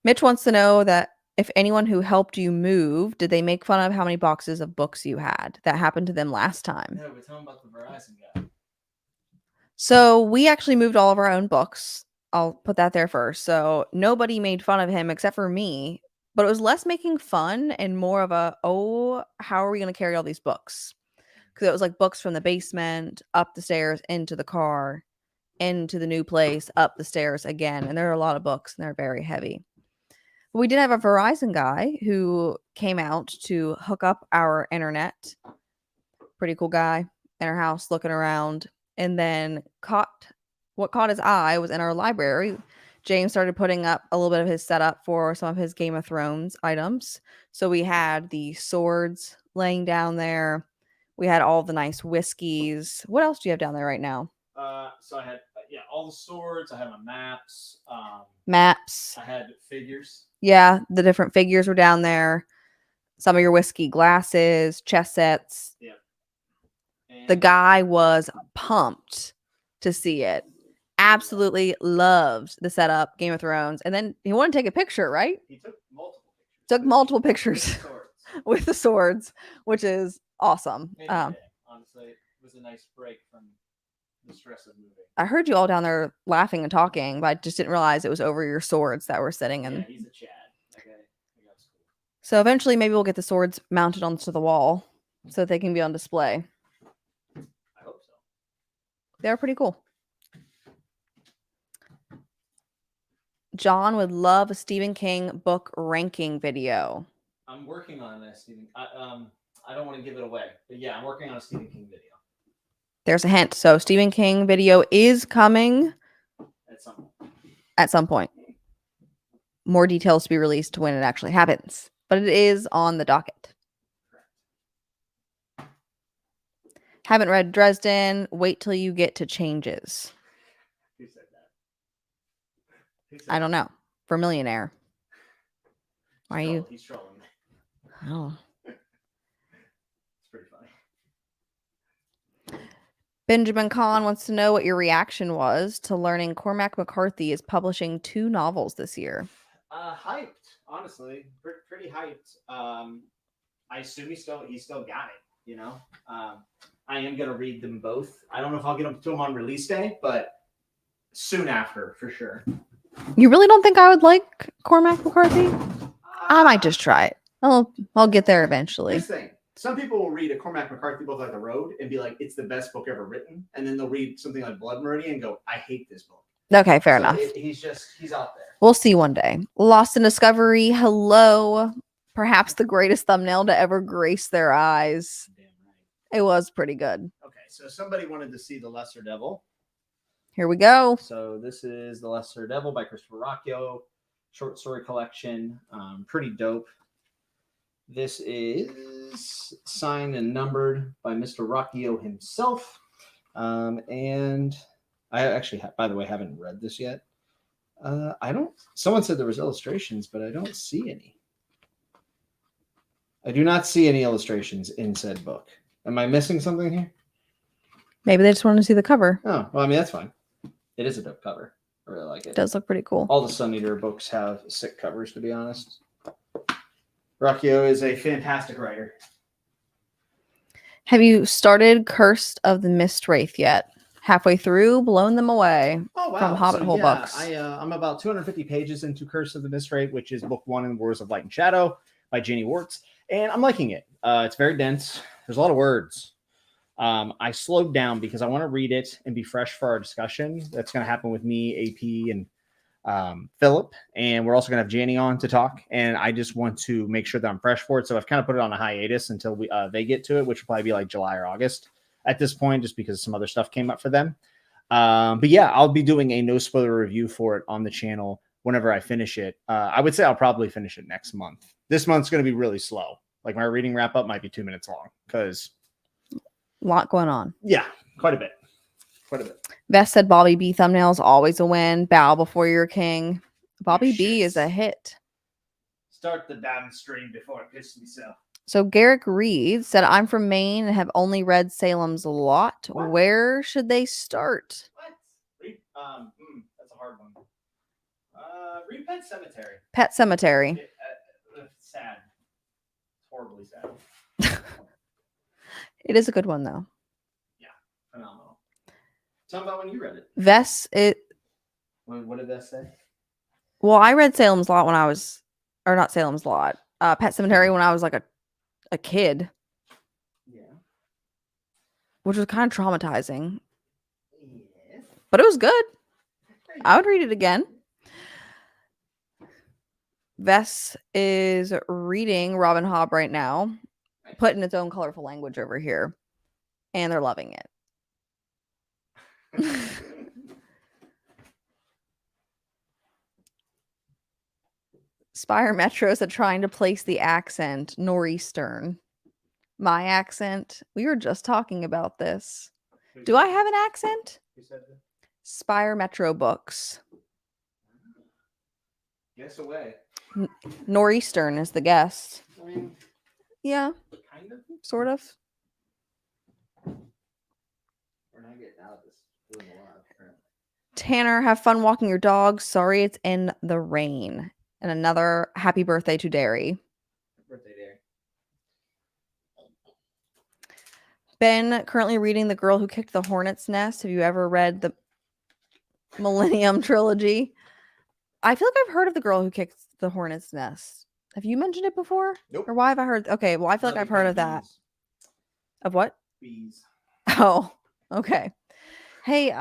Mitch wants to know that if anyone who helped you move, did they make fun of how many boxes of books you had? That happened to them last time. No, but tell them about the Verizon guy. So we actually moved all of our own books. I'll put that there first. So nobody made fun of him except for me. But it was less making fun and more of a, oh, how are we going to carry all these books? Because it was like books from the basement, up the stairs, into the car, into the new place, up the stairs again. And there are a lot of books and they're very heavy. But we did have a Verizon guy who came out to hook up our internet. Pretty cool guy in our house looking around. And then what caught his eye was in our library. James started putting up a little bit of his setup for some of his Game of Thrones items. So we had the swords laying down there. We had all the nice whiskeys. What else do you have down there right now? So I had all the swords. I had my maps. Maps. I had figures. Yeah, the different figures were down there. Some of your whiskey glasses, chess sets. Yeah. And the guy was pumped to see it. Absolutely loved the setup, Game of Thrones. And then he wanted to take a picture, right? He took multiple pictures. Took multiple pictures with the swords, which is awesome. Honestly, it was a nice break from the stress of moving. I heard you all down there laughing and talking, but I just didn't realize it was over your swords that were sitting in. Yeah, he's a Chad. Okay. That's cool. So eventually maybe we'll get the swords mounted onto the wall so that they can be on display. I hope so. They're pretty cool. John would love a Stephen King book ranking video. I'm working on that, Stephen. I don't want to give it away, but yeah, I'm working on a Stephen King video. There's a hint. So Stephen King video is coming at some point. More details to be released when it actually happens, but it is on the docket. Correct. Haven't read Dresden. Wait till you get to changes. Who said that? I don't know. For Millionaire. Why are you? He's trolling me. Oh. It's pretty funny. Benjamin Kahn wants to know what your reaction was to learning Cormac McCarthy is publishing 2 novels this year. Hyped, honestly, pretty hyped. I assume he still got it. You know, I am gonna read them both. I don't know if I'll get them to him on release day, but soon after, for sure. You really don't think I would like Cormac McCarthy? I might just try it. I'll get there eventually. This thing. Some people will read a Cormac McCarthy book like The Road and be like, it's the best book ever written. And then they'll read something like Blood Meridian and go, I hate this book. Okay, fair So enough. He's out there. We'll see one day. Lost in Discovery. Hello. Perhaps the greatest thumbnail to ever grace their eyes. Damn right. It was pretty good. Okay, so somebody wanted to see The Lesser Devil. Here we go. So this is The Lesser Devil by Christopher Rocchio, short story collection. Pretty dope. This is signed and numbered by Mr. Rocchio himself. And I actually, by the way, haven't read this yet. Someone said there was illustrations, but I don't see any. I do not see any illustrations in said book. Am I missing something here? Maybe they just wanted to see the cover. Oh, well, I mean, that's fine. It is a dope cover. I really like it. It does look pretty cool. All the Sun Eater books have sick covers, to be honest. Rocchio is a fantastic writer. Have you started Cursed of the Mist Wraith yet? Halfway through, blown them away. Oh, wow. From Hobbit Hole Books. I'm about 250 pages into Curse of the Mist Wraith, which is book 1 in Wars of Light and Shadow by Ginny Warts. And I'm liking it. It's very dense. There's a lot of words. I slowed down because I want to read it and be fresh for our discussion. That's going to happen with me, AP, and Philip. And we're also going to have Janie on to talk. And I just want to make sure that I'm fresh for it. So I've kind of put it on a hiatus until they get to it, which will probably be like July or August at this point, just because some other stuff came up for them. But yeah, I'll be doing a no spoiler review for it on the channel whenever I finish it. I would say I'll probably finish it next month. This month's going to be really slow. Like my reading wrap up might be 2 minutes long because A lot going on. Yeah, quite a bit. Vest said Bobby B thumbnails always a win. Bow before you're king. Bobby B is a hit. Start the damn stream before it pisses me off. So Garrick Reed said, I'm from Maine and have only read Salem's Lot. What? Where should they start? What? Read, that's a hard one. Read Pet Cemetery. Pet Cemetery. Sad. Horribly sad. It is a good one, though. Yeah, phenomenal. Tell me about when you read it. Vess, What did that say? well, I read Salem's Lot when I was, or not Salem's Lot, Pet Cemetery when I was like a kid. Yeah. Which was kind of traumatizing. Yes. But it was good. I would read it again. Vess is reading Robin Hobb right now, put in its own colorful language over here, and they're loving it. Spire Metro said trying to place the accent nor'eastern. My accent. We were just talking about this. Do I have an accent? Who said that? Spire Metro Books. Guess away. Nor'eastern is the guest. I mean, Yeah, kind of. sort of. We're not getting out of this doing a lot, apparently. Tanner, have fun walking your dog. Sorry it's in the rain. And another happy birthday to Derry. Birthday, Derry. Ben, currently reading The Girl Who Kicked the Hornet's Nest. Have you ever read the Millennium Trilogy? I feel like I've heard of The Girl Who Kicked the Hornet's Nest. Have you mentioned it before? Nope. Or why have I heard? Okay, well, I feel like I've heard of that. Of what? Bees. Oh, okay. Hey,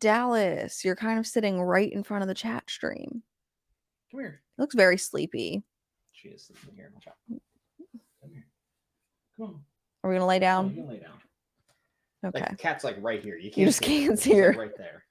Dallas, you're kind of sitting right in front of the chat stream. Come here. Looks very sleepy. She is sleeping here. Come here. Come on. Are we gonna lay Oh, down? you can lay down. Okay. Like, the cat's like right here. You just see it. can't It's see her. like right there.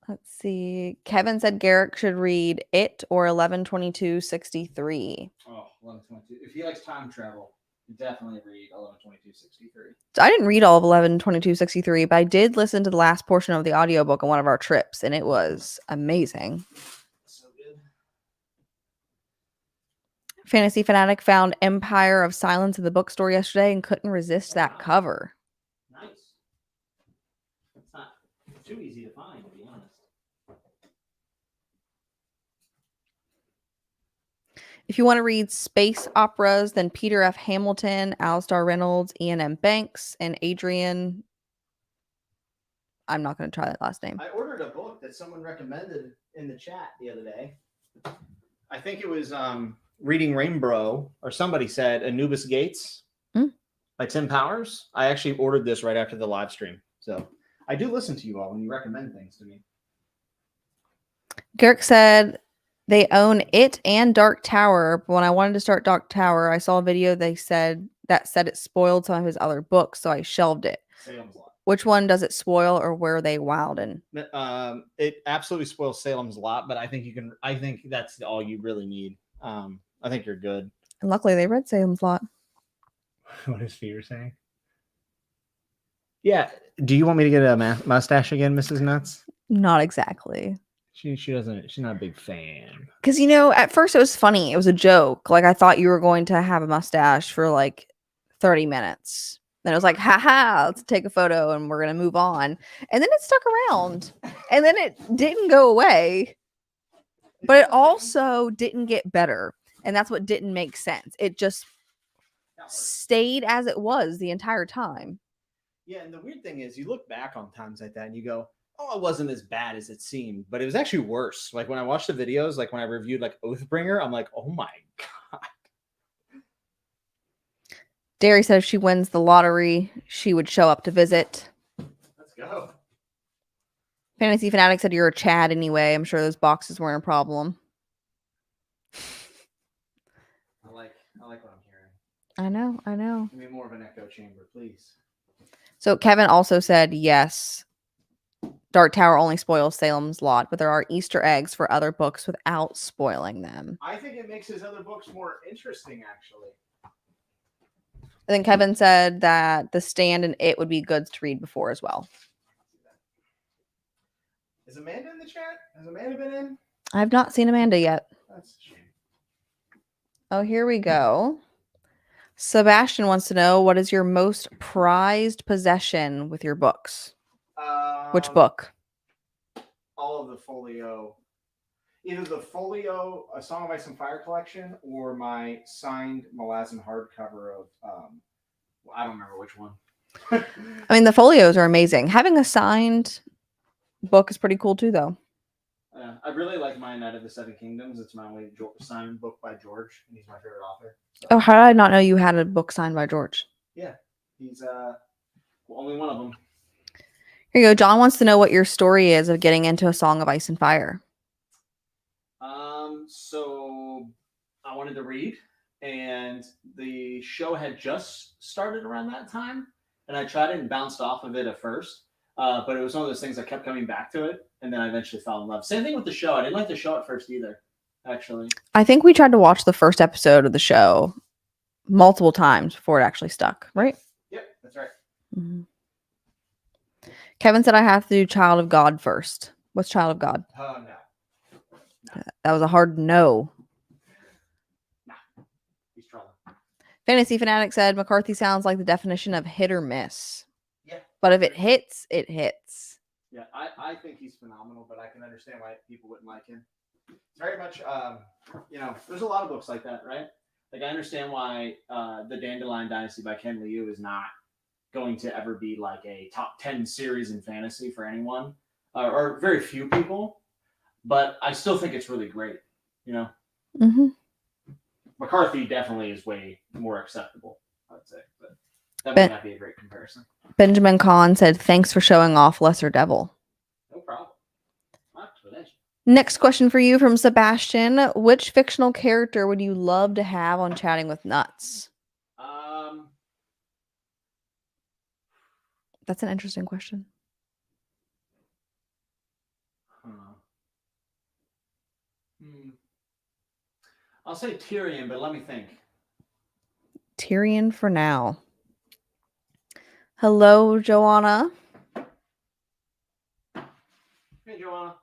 Let's see. Kevin said Garrick should read It or 11/22/63. Oh, 11/22. If he likes time travel, definitely read 11/22/63. So I didn't read all of 11/22/63, but I did listen to the last portion of the audiobook on one of our trips, and it was amazing. So good. Fantasy Fanatic found Empire of Silence in the bookstore yesterday and couldn't resist that cover. Nice. It's not too easy to find, to be honest. If you want to read space operas, then Peter F. Hamilton, Alistair Reynolds, Ian M. Banks, and Adrian. I'm not going to try that last name. I ordered a book that someone recommended in the chat the other day. I think it was Reading Rainbow, or somebody said Anubis Gates by Tim Powers. I actually ordered this right after the live stream. So I do listen to you all when you recommend things to me. Garrick said they own it and Dark Tower. But when I wanted to start Dark Tower, I saw a video they said it spoiled some of his other books, so I shelved it. Salem's Lot. Which one does it spoil, or were they wild in? It absolutely spoils Salem's Lot, but I think that's all you really need. I think you're good. And luckily, they read Salem's Lot. What is Fear saying? Yeah. Do you want me to get a mustache again, Mrs. Nuts? Not exactly. She doesn't. She's not a big fan. Because at first it was funny. It was a joke. Like I thought you were going to have a mustache for like 30 minutes. Then it was like, haha, let's take a photo and we're gonna move on. And then it stuck around. And then it didn't go away. But it also didn't get better. And that's what didn't make sense. It just stayed as it was the entire time. Yeah, and the weird thing is you look back on times like that and you go, oh, it wasn't as bad as it seemed, but it was actually worse. Like when I watched the videos, like when I reviewed like Oathbringer, I'm like, oh my God. Derry said if she wins the lottery, she would show up to visit. Let's go. Fantasy Fanatic said you're a Chad anyway. I'm sure those boxes weren't a problem. I like what I'm hearing. I know. Give me more of an echo chamber, please. So Kevin also said yes. Dark Tower only spoils Salem's Lot, but there are Easter eggs for other books without spoiling them. I think it makes his other books more interesting, actually. And then Kevin said that The Stand and It would be good to read before as well. Is Amanda in the chat? Has Amanda been in? I have not seen Amanda yet. That's a shame. Oh, here we go. Sebastian wants to know, what is your most prized possession with your books? Which book? All of the folio. Either the folio, A Song of Ice and Fire collection, or my signed Malazan hardcover of, I don't remember which one. I mean, the folios are amazing. Having a signed book is pretty cool too, though. I really like my Knight of the Seven Kingdoms. It's my only signed book by George, and he's my favorite author. So. Oh, how did I not know you had a book signed by George? Yeah, he's only one of them. Here you go. John wants to know what your story is of getting into A Song of Ice and Fire. So I wanted to read, and the show had just started around that time, and I tried it and bounced off of it at first. But it was one of those things I kept coming back to it, and then I eventually fell in love. Same thing with the show. I didn't like the show at first either, actually. I think we tried to watch the first episode of the show multiple times before it actually stuck, right? Yep, that's right. Mm-hmm. Kevin said I have to do Child of God first. What's Child of God? No. That was a hard no. Nah, he's trolling. Fantasy Fanatic said McCarthy sounds like the definition of hit or miss. Yeah. But if it hits, it hits. Yeah, I think he's phenomenal, but I can understand why people wouldn't like him. It's very much, there's a lot of books like that, right? Like, I understand why The Dandelion Dynasty by Ken Liu is not going to ever be like a top 10 series in fantasy for anyone, or very few people, but I still think it's really great, Mm-hmm. McCarthy definitely is way more acceptable, I'd say, but that might not be a great comparison. Benjamin Kahn said, thanks for showing off Lesser Devil. No problem. My pleasure. Next question for you from Sebastian. Which fictional character would you love to have on Chatting with Nuts? That's an interesting question. I'll say Tyrion, but let me think. Tyrion for now. Hello, Joanna. Hey, Joanna.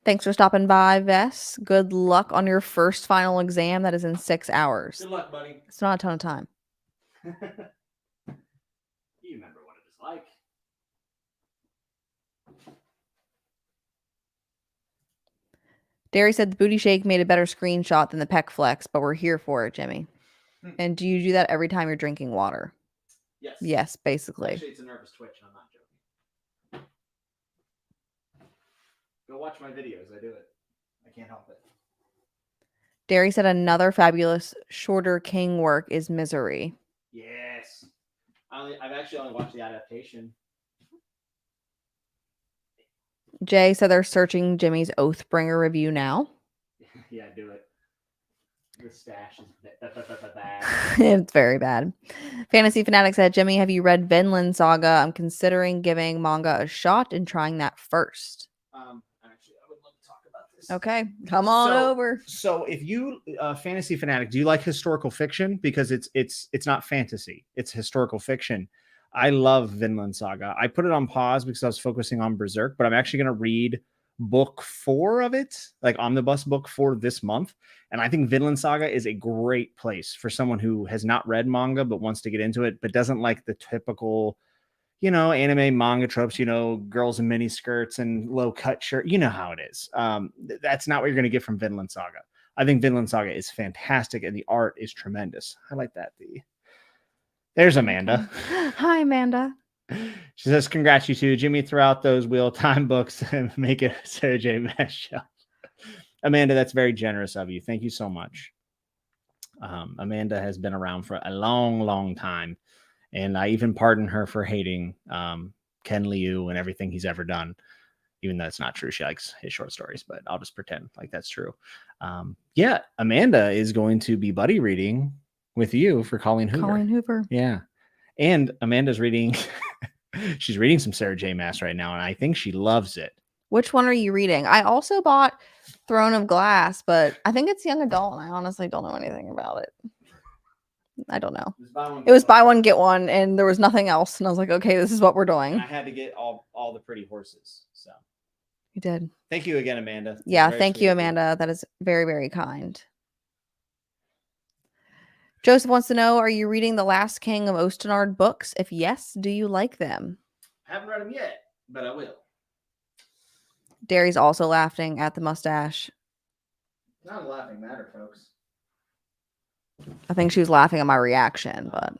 Thanks for stopping by, Vess. Good luck on your first final exam that is in 6 hours. Good luck, buddy. It's not a ton of time. You remember what it was like. Derry said the booty shake made a better screenshot than the pec flex, but we're here for it, Jimmy. And do you do that every time you're drinking water? Yes. Yes, basically. Actually, it's a nervous twitch. I'm not joking. Go watch my videos. I do it. I can't help it. Derry said another fabulous shorter king work is Misery. Yes. I've actually only watched the adaptation. Jay said they're searching Jimmy's Oathbringer review now. Yeah, do it. The stash is bad. It's very bad. Fantasy Fanatic said, Jimmy, have you read Vinland Saga? I'm considering giving manga a shot and trying that first. Actually, I would love to talk about this. Okay, come on over. So, if you Fantasy Fanatic, do you like historical fiction? Because it's not fantasy; it's historical fiction. I love Vinland Saga. I put it on pause because I was focusing on Berserk, but I'm actually going to read book 4 of it, like omnibus book 4 this month. And I think Vinland Saga is a great place for someone who has not read manga but wants to get into it, but doesn't like the typical, anime manga tropes, girls in mini skirts and low cut shirt. You know how it is. That's not what you're going to get from Vinland Saga. I think Vinland Saga is fantastic and the art is tremendous. I like that. There's Amanda. Hi, Amanda. She says, congrats, you two. Jimmy, throw out those wheel time books and make it a Sarah J. Maas show. Amanda, that's very generous of you. Thank you so much. Amanda has been around for a long, long time. And I even pardon her for hating Ken Liu and everything he's ever done. Even though it's not true. She likes his short stories, but I'll just pretend like that's true. Yeah, Amanda is going to be buddy reading with you for Colleen Hoover. Colleen Hoover. Yeah. And Amanda's reading, she's reading some Sarah J. Maas right now, and I think she loves it. Which one are you reading? I also bought Throne of Glass, but I think it's young adult, and I honestly don't know anything about it. I don't know. It was buy one, get one, and there was nothing else. And I was like, okay, this is what we're doing. And I had to get all the pretty horses. So you did. Thank you again, Amanda. Yeah, thank you, Amanda. That is very, very kind. Joseph wants to know, are you reading The Last King of Ostenard books? If yes, do you like them? I haven't read them yet, but I will. Derry's also laughing at the mustache. Not a laughing matter, folks. I think she was laughing at my reaction, but...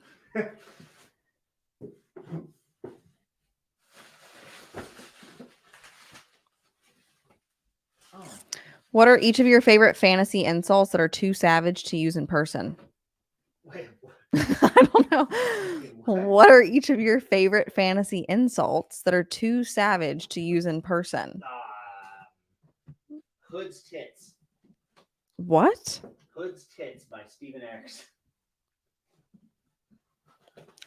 What are each of your favorite fantasy insults that are too savage to use in person? Wait, I don't know. What are each of your favorite fantasy insults that are too savage to use in person? Hood's Tits. What? Hood's Tits by Stephen Erickson.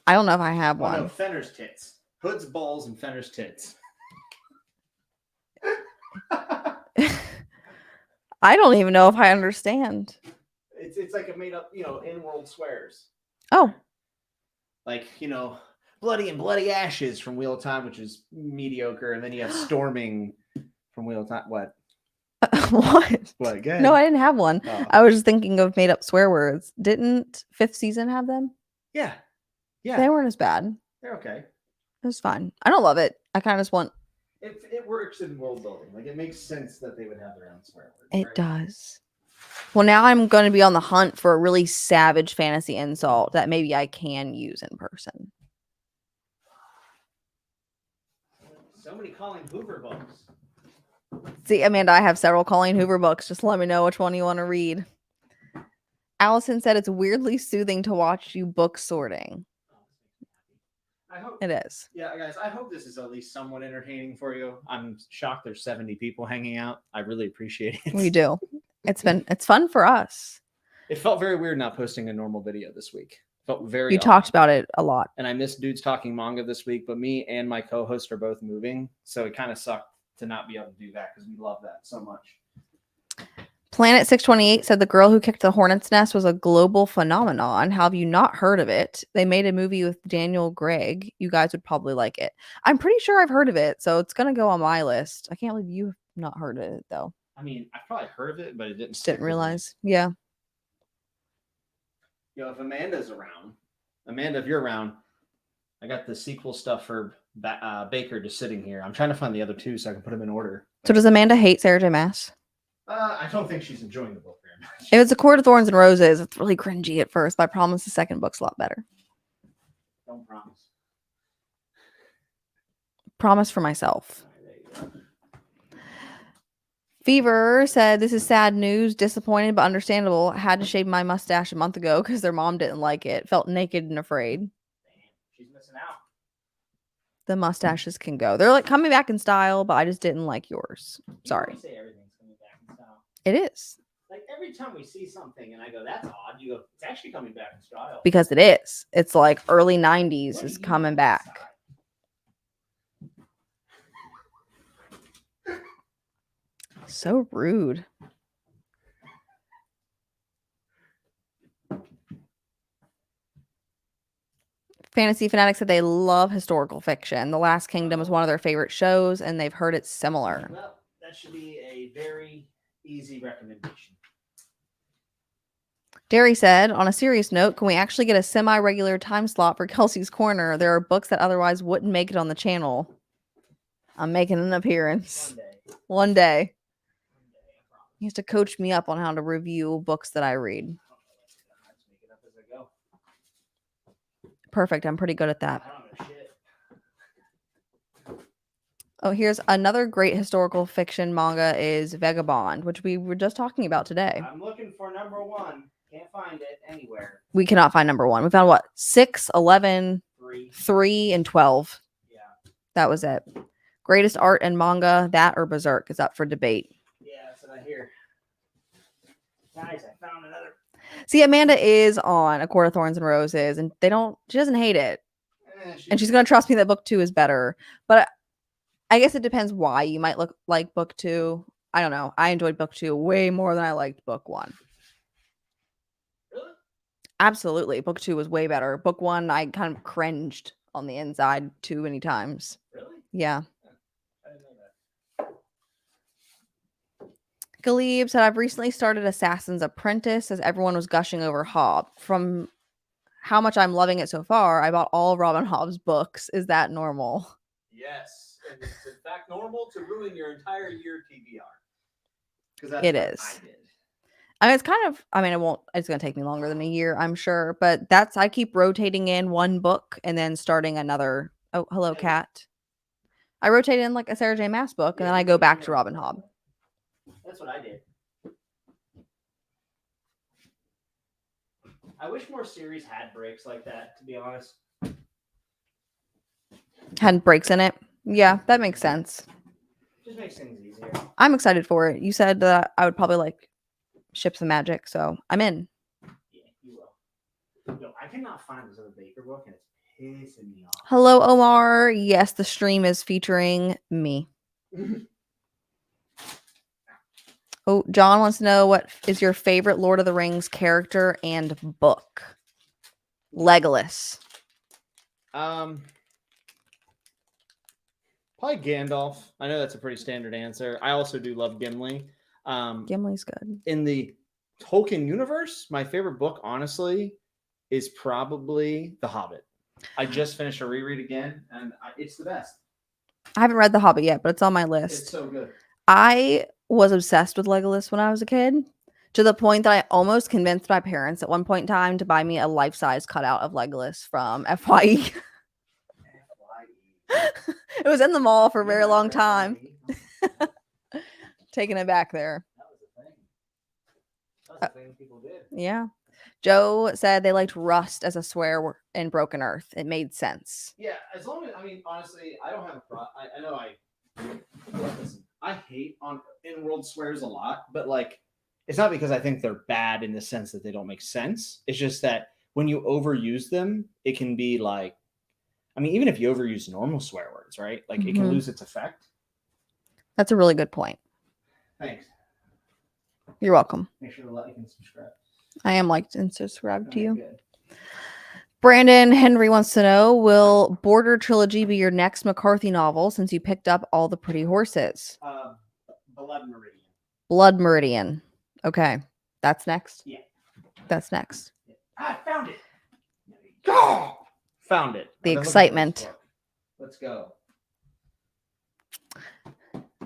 I don't know if I have one. No, Fenner's Tits. Hood's Balls and Fenner's Tits. I don't even know if I understand. It's like a made up, in-world swears. Oh. Like, bloody ashes from Wheel of Time, which is mediocre, and then you have storming from Wheel of Time. What? What? What? Good. No, I didn't have one. Oh. I was just thinking of made up swear words. Didn't 5th season have them? Yeah. They weren't as bad. They're okay. It was fine. I don't love it. I kind of just want... It works in world building. Like, it makes sense that they would have their own swear words. It does. Well, now I'm going to be on the hunt for a really savage fantasy insult that maybe I can use in person. So many Colleen Hoover books. See, Amanda, I have several Colleen Hoover books. Just let me know which one you want to read. Allison said it's weirdly soothing to watch you book sorting. I hope it is. Yeah, guys, I hope this is at least somewhat entertaining for you. I'm shocked there's 70 people hanging out. I really appreciate it. We do. It's fun for us. It felt very weird not posting a normal video this week. Felt very You talked about it a lot. And I missed Dudes Talking Manga this week, but me and my co-host are both moving, so it kind of sucked to not be able to do that because we love that so much. Planet 628 said the girl who kicked the hornet's nest was a global phenomenon. How have you not heard of it? They made a movie with Daniel Craig. You guys would probably like it. I'm pretty sure I've heard of it, so it's going to go on my list. I can't believe you've not heard of it, though. I mean, I've probably heard of it, but it didn't realize. Yeah. If Amanda's around, Amanda, if you're around, I got the sequel stuff for Baker just sitting here. I'm trying to find the other two so I can put them in order. So does Amanda hate Sarah J. Maas? I don't think she's enjoying the book very much. If it's A Court of Thorns and Roses, it's really cringy at first, but I promise the second book's a lot better. Don't promise. Promise for myself. Fever said, this is sad news. Disappointed, but understandable. Had to shave my mustache a month ago because their mom didn't like it. Felt naked and afraid. She's missing out. The mustaches can go. They're like coming back in style, but I just didn't like yours. Sorry. You say everything's coming back in style. It is. Like every time we see something and I go, that's odd, you go, it's actually coming back in style. Because it is. It's like early 90s is coming back. So rude. Fantasy Fanatics said they love historical fiction. The Last Kingdom is one of their favorite shows, and they've heard it's similar. Well, that should be a very easy recommendation. Derry said, on a serious note, can we actually get a semi-regular time slot for Kelsey's Corner? There are books that otherwise wouldn't make it on the channel. I'm making an appearance. One day. He has to coach me up on how to review books that I read. Perfect. I'm pretty good at that. Oh, here's another great historical fiction manga is Vagabond, which we were just talking about today. I'm looking for number 1. Can't find it anywhere. We cannot find number 1. We found what? 6, 11, 3, and 12. Yeah. That was it. Greatest art and manga, that or Berserk is up for debate. Yeah, that's what I hear. Guys, I found another. See, Amanda is on A Court of Thorns and Roses, and she doesn't hate it. And she's going to trust me that book 2 is better. But I guess it depends why. You might like book 2. I don't know. I enjoyed book 2 way more than I liked book 1. Really? Absolutely. Book 2 was way better. Book 1, I kind of cringed on the inside too many times. Really? Yeah. I didn't know that. Galib said, I've recently started Assassin's Apprentice as everyone was gushing over Hobb. From how much I'm loving it so far, I bought all Robin Hobb's books. Is that normal? Yes. And it's in fact normal to ruin your entire year TBR. Because It that's is. what I did. I mean, it's going to take me longer than a year, I'm sure. But I keep rotating in one book and then starting another. Oh, hello, cat. I rotate in like a Sarah J. Maas book and then I go back to Robin Hobb. That's what I did. I wish more series had breaks like that, to be honest. Had breaks in it. Yeah, that makes sense. Just makes things easier. I'm excited for it. You said that I would probably like Ships of Magic, so I'm in. Yeah, you will. No, I cannot find this other Baker book, and it's pissing me off. Hello, Omar. Yes, the stream is featuring me. Oh, John wants to know, what is your favorite Lord of the Rings character and book? Legolas. Probably Gandalf. I know that's a pretty standard answer. I also do love Gimli. Gimli's good. In the Tolkien universe, my favorite book, honestly, is probably The Hobbit. I just finished a reread again, and it's the best. I haven't read The Hobbit yet, but it's on my list. It's so good. I was obsessed with Legolas when I was a kid, to the point that I almost convinced my parents at one point in time to buy me a life-size cutout of Legolas from FYE. It was in the mall for a very long time. Taking it back there. That was a thing. That was a thing people did. Yeah. Joe said they liked Rust as a swear in Broken Earth. It made sense. Yeah, as long as, honestly, I don't have a problem. I know listen, I hate on in-world swears a lot, but like, it's not because I think they're bad in the sense that they don't make sense. It's just that when you overuse them, it can be like, even if you overuse normal swear words, right? Like it can lose its effect. That's a really good point. Thanks. You're welcome. Make sure to like and subscribe. I am liked and subscribed to you. Good. Brandon Henry wants to know, will Border Trilogy be your next McCarthy novel since you picked up all the pretty horses? Blood Meridian. Blood Meridian. Okay. That's next? Yeah. That's next. Yeah. I found it. Oh! Found it. The excitement. Let's go.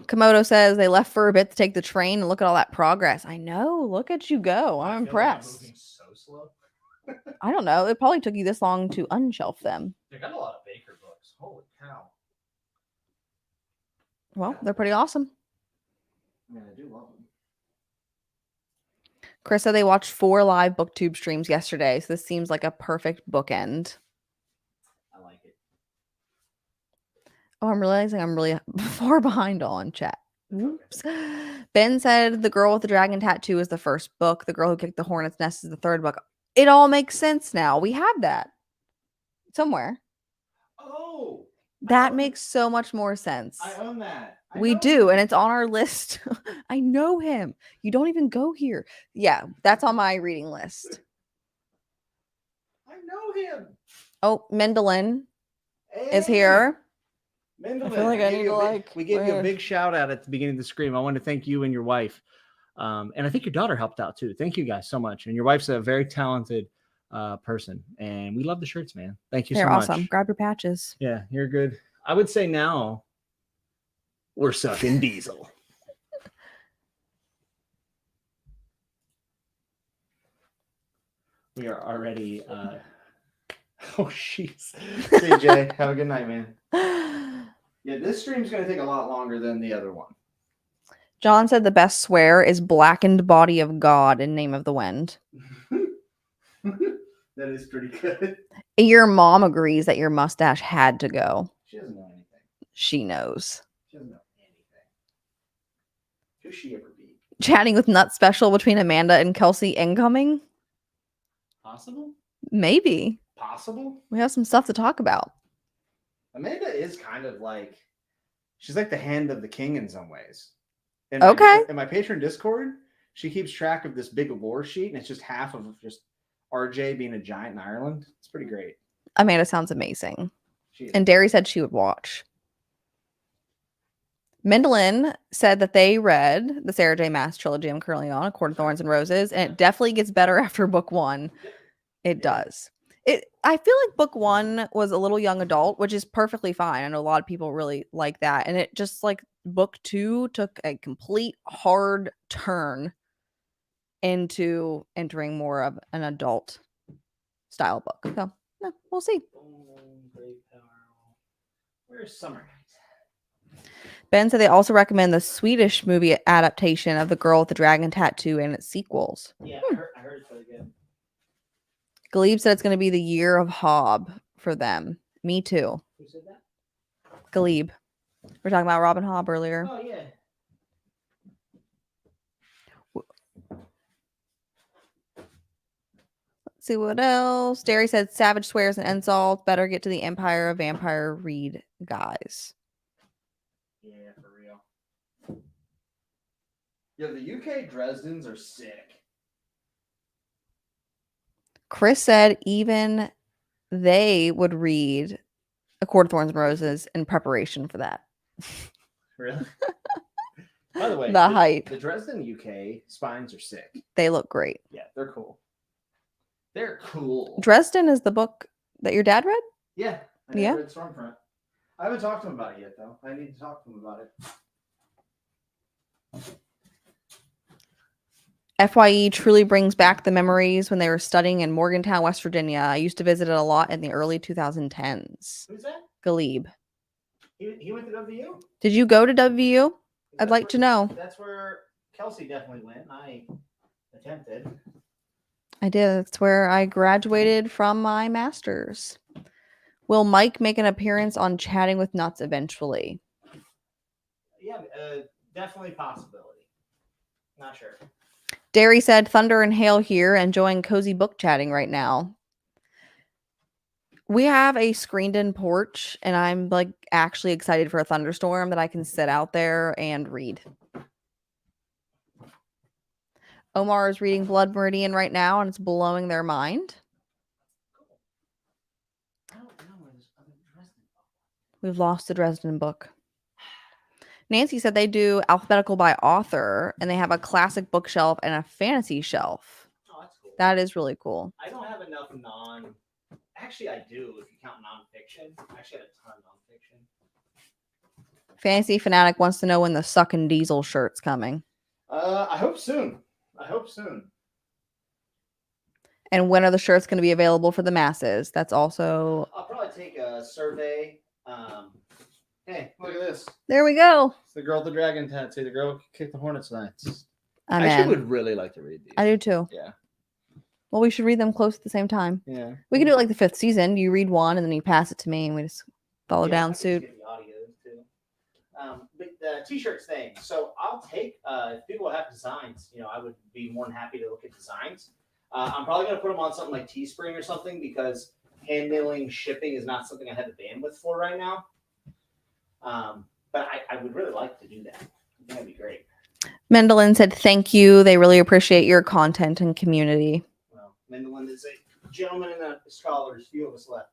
Komodo says they left for a bit to take the train and look at all that progress. I know. Look at you go. I'm impressed. Like I'm moving so slow. I don't know. It probably took you this long to unshelf them. They got a lot of Baker books. Holy cow. Well, they're pretty awesome. I do love them. Chris said they watched 4 live booktube streams yesterday, so this seems like a perfect bookend. I Oh, I'm realizing I'm really far behind on chat. It's okay. Oops. Ben said The Girl with the Dragon Tattoo is the first book. The Girl Who Kicked the Hornet's Nest is the third book. It all makes sense now. We have that somewhere. Oh, That makes so much more sense. I own that. We do, and it's on our list. I know him. You don't even go here. Yeah, that's on my reading list. I know him. Oh, Mendelin is here. Mendelin, I feel like I need to like. We gave you a big shout out at the beginning of the stream. I want to thank you and your wife. And I think your daughter helped out too. Thank you guys so much. And your wife's a very talented person. And we love the shirts, man. Thank you so much. They're awesome. Grab your patches. Yeah, you're good. I would say now we're sucking diesel. We are already oh jeez. CJ, have a good night, man. Yeah, this stream's gonna take a lot longer than the other one. John said the best swear is blackened body of God in Name of the Wind. That is pretty good. Your mom agrees that your mustache had to go. She doesn't know anything. She knows. She doesn't know anything. Who's she ever be? Chatting with Nut Special between Amanda and Kelsey incoming? Possible? Maybe. Possible? We have some stuff to talk about. Amanda is kind of like, she's like the hand of the king in some ways. In my patron Discord, she keeps track of this big lore sheet, and it's just half of just RJ being a giant in Ireland. It's pretty great. Amanda sounds amazing. And Derry said she would watch. Mendelin said that they read the Sarah J. Maas trilogy I'm currently on, A Court of Thorns and Roses, and it definitely gets better after book one. It does. I feel like book one was a little young adult, which is perfectly fine. I know a lot of people really like that. And it just like book two took a complete hard turn into entering more of an adult style book. So no, we'll see. Where's Summer Night? Ben said they also recommend the Swedish movie adaptation of The Girl with the Dragon Tattoo and its sequels. Yeah, I heard it's really good. Galib said it's going to be the year of Hobb for them. Me too. Who said that? Galib. We're talking about Robin Hobb earlier. Oh, yeah. Let's see what else. Derry said savage swears and insults. Better get to the Empire of Vampire read, guys. Yeah, for real. Yeah, the UK Dresdens are sick. Chris said even they would read A Court of Thorns and Roses in preparation for that. Really? By the way, the hype. The Dresden UK spines are sick. They look great. Yeah, they're cool. They're cool. Dresden is the book that your dad read? Yeah. I Yeah. read Stormfront. I haven't talked to him about it yet, though. I need to talk to him about it. FYE truly brings back the memories when they were studying in Morgantown, West Virginia. I used to visit it a lot in the early 2010s. Who's that? Galib. He went to WU? Did you go to WU? I'd like to know. That's where Kelsey definitely went. I attempted. I did. That's where I graduated from my master's. Will Mike make an appearance on Chatting with Nuts eventually? Yeah, definitely possibility. Not sure. Derry said, Thunder and Hail here, enjoying cozy book chatting right now. We have a screened-in porch, and I'm like actually excited for a thunderstorm that I can sit out there and read. Omar is reading Blood Meridian right now, and it's blowing their mind. I don't know where this other Dresden book. We've lost the Dresden book. Nancy said they do alphabetical by author, and they have a classic bookshelf and a fantasy shelf. Oh, that's cool. That is really cool. I don't have enough Actually, I do, if you count nonfiction. I actually have a ton of nonfiction. Fantasy Fanatic wants to know when the Suckin' Diesel shirt's coming. I hope soon. And when are the shirts going to be available for the masses? That's also... I'll probably take a survey. Hey, look at this. There we go. It's the girl with the dragon tattoo. The girl who kicked the hornet's nest. I actually would really like to read these. I do too. Yeah. Well, we should read them close at the same time. Yeah. We can do it like the 5th season. You read one and then you pass it to me and we just follow down suit. But the t-shirts thing. So I'll take if people have designs. I would be more than happy to look at designs. I'm probably gonna put them on something like Teespring or something because handling shipping is not something I have the bandwidth for right now. But I would really like to do that. I think that'd be great. Mendelin said, "Thank you. They really appreciate your content and community." Well, Mendelin is a gentleman and a scholar. There's few of us left.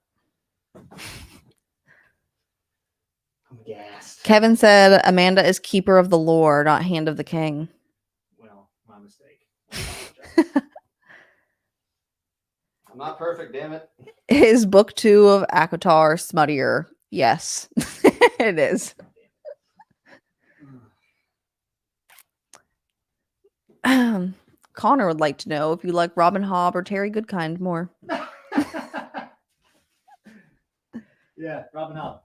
I'm gassed. Kevin said, "Amanda is keeper of the lore, not hand of the king." Well, my mistake. I'm not perfect, damn it. Is book 2 of Akatar smuttier? Yes, it is. Connor would like to know if you like Robin Hobb or Terry Goodkind more. Yeah, Robin Hobb.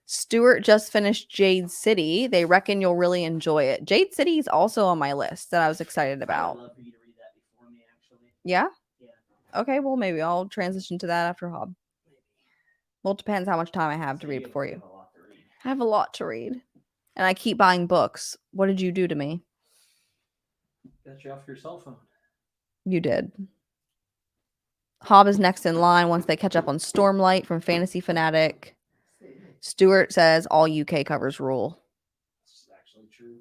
Stuart just finished Jade City. They reckon you'll really enjoy it. Jade City is also on my list that I was excited about. I'd love for you to read that before me, actually. Yeah? Yeah. Okay, well, maybe I'll transition to that after Hobb. Well, it depends how much time I have to read before you. I have a lot to read. And I keep buying books. What did you do to me? Got you off your cell phone. You did. Hobb is next in line once they catch up on Stormlight from Fantasy Fanatic. Stuart says all UK covers rule. This is actually true.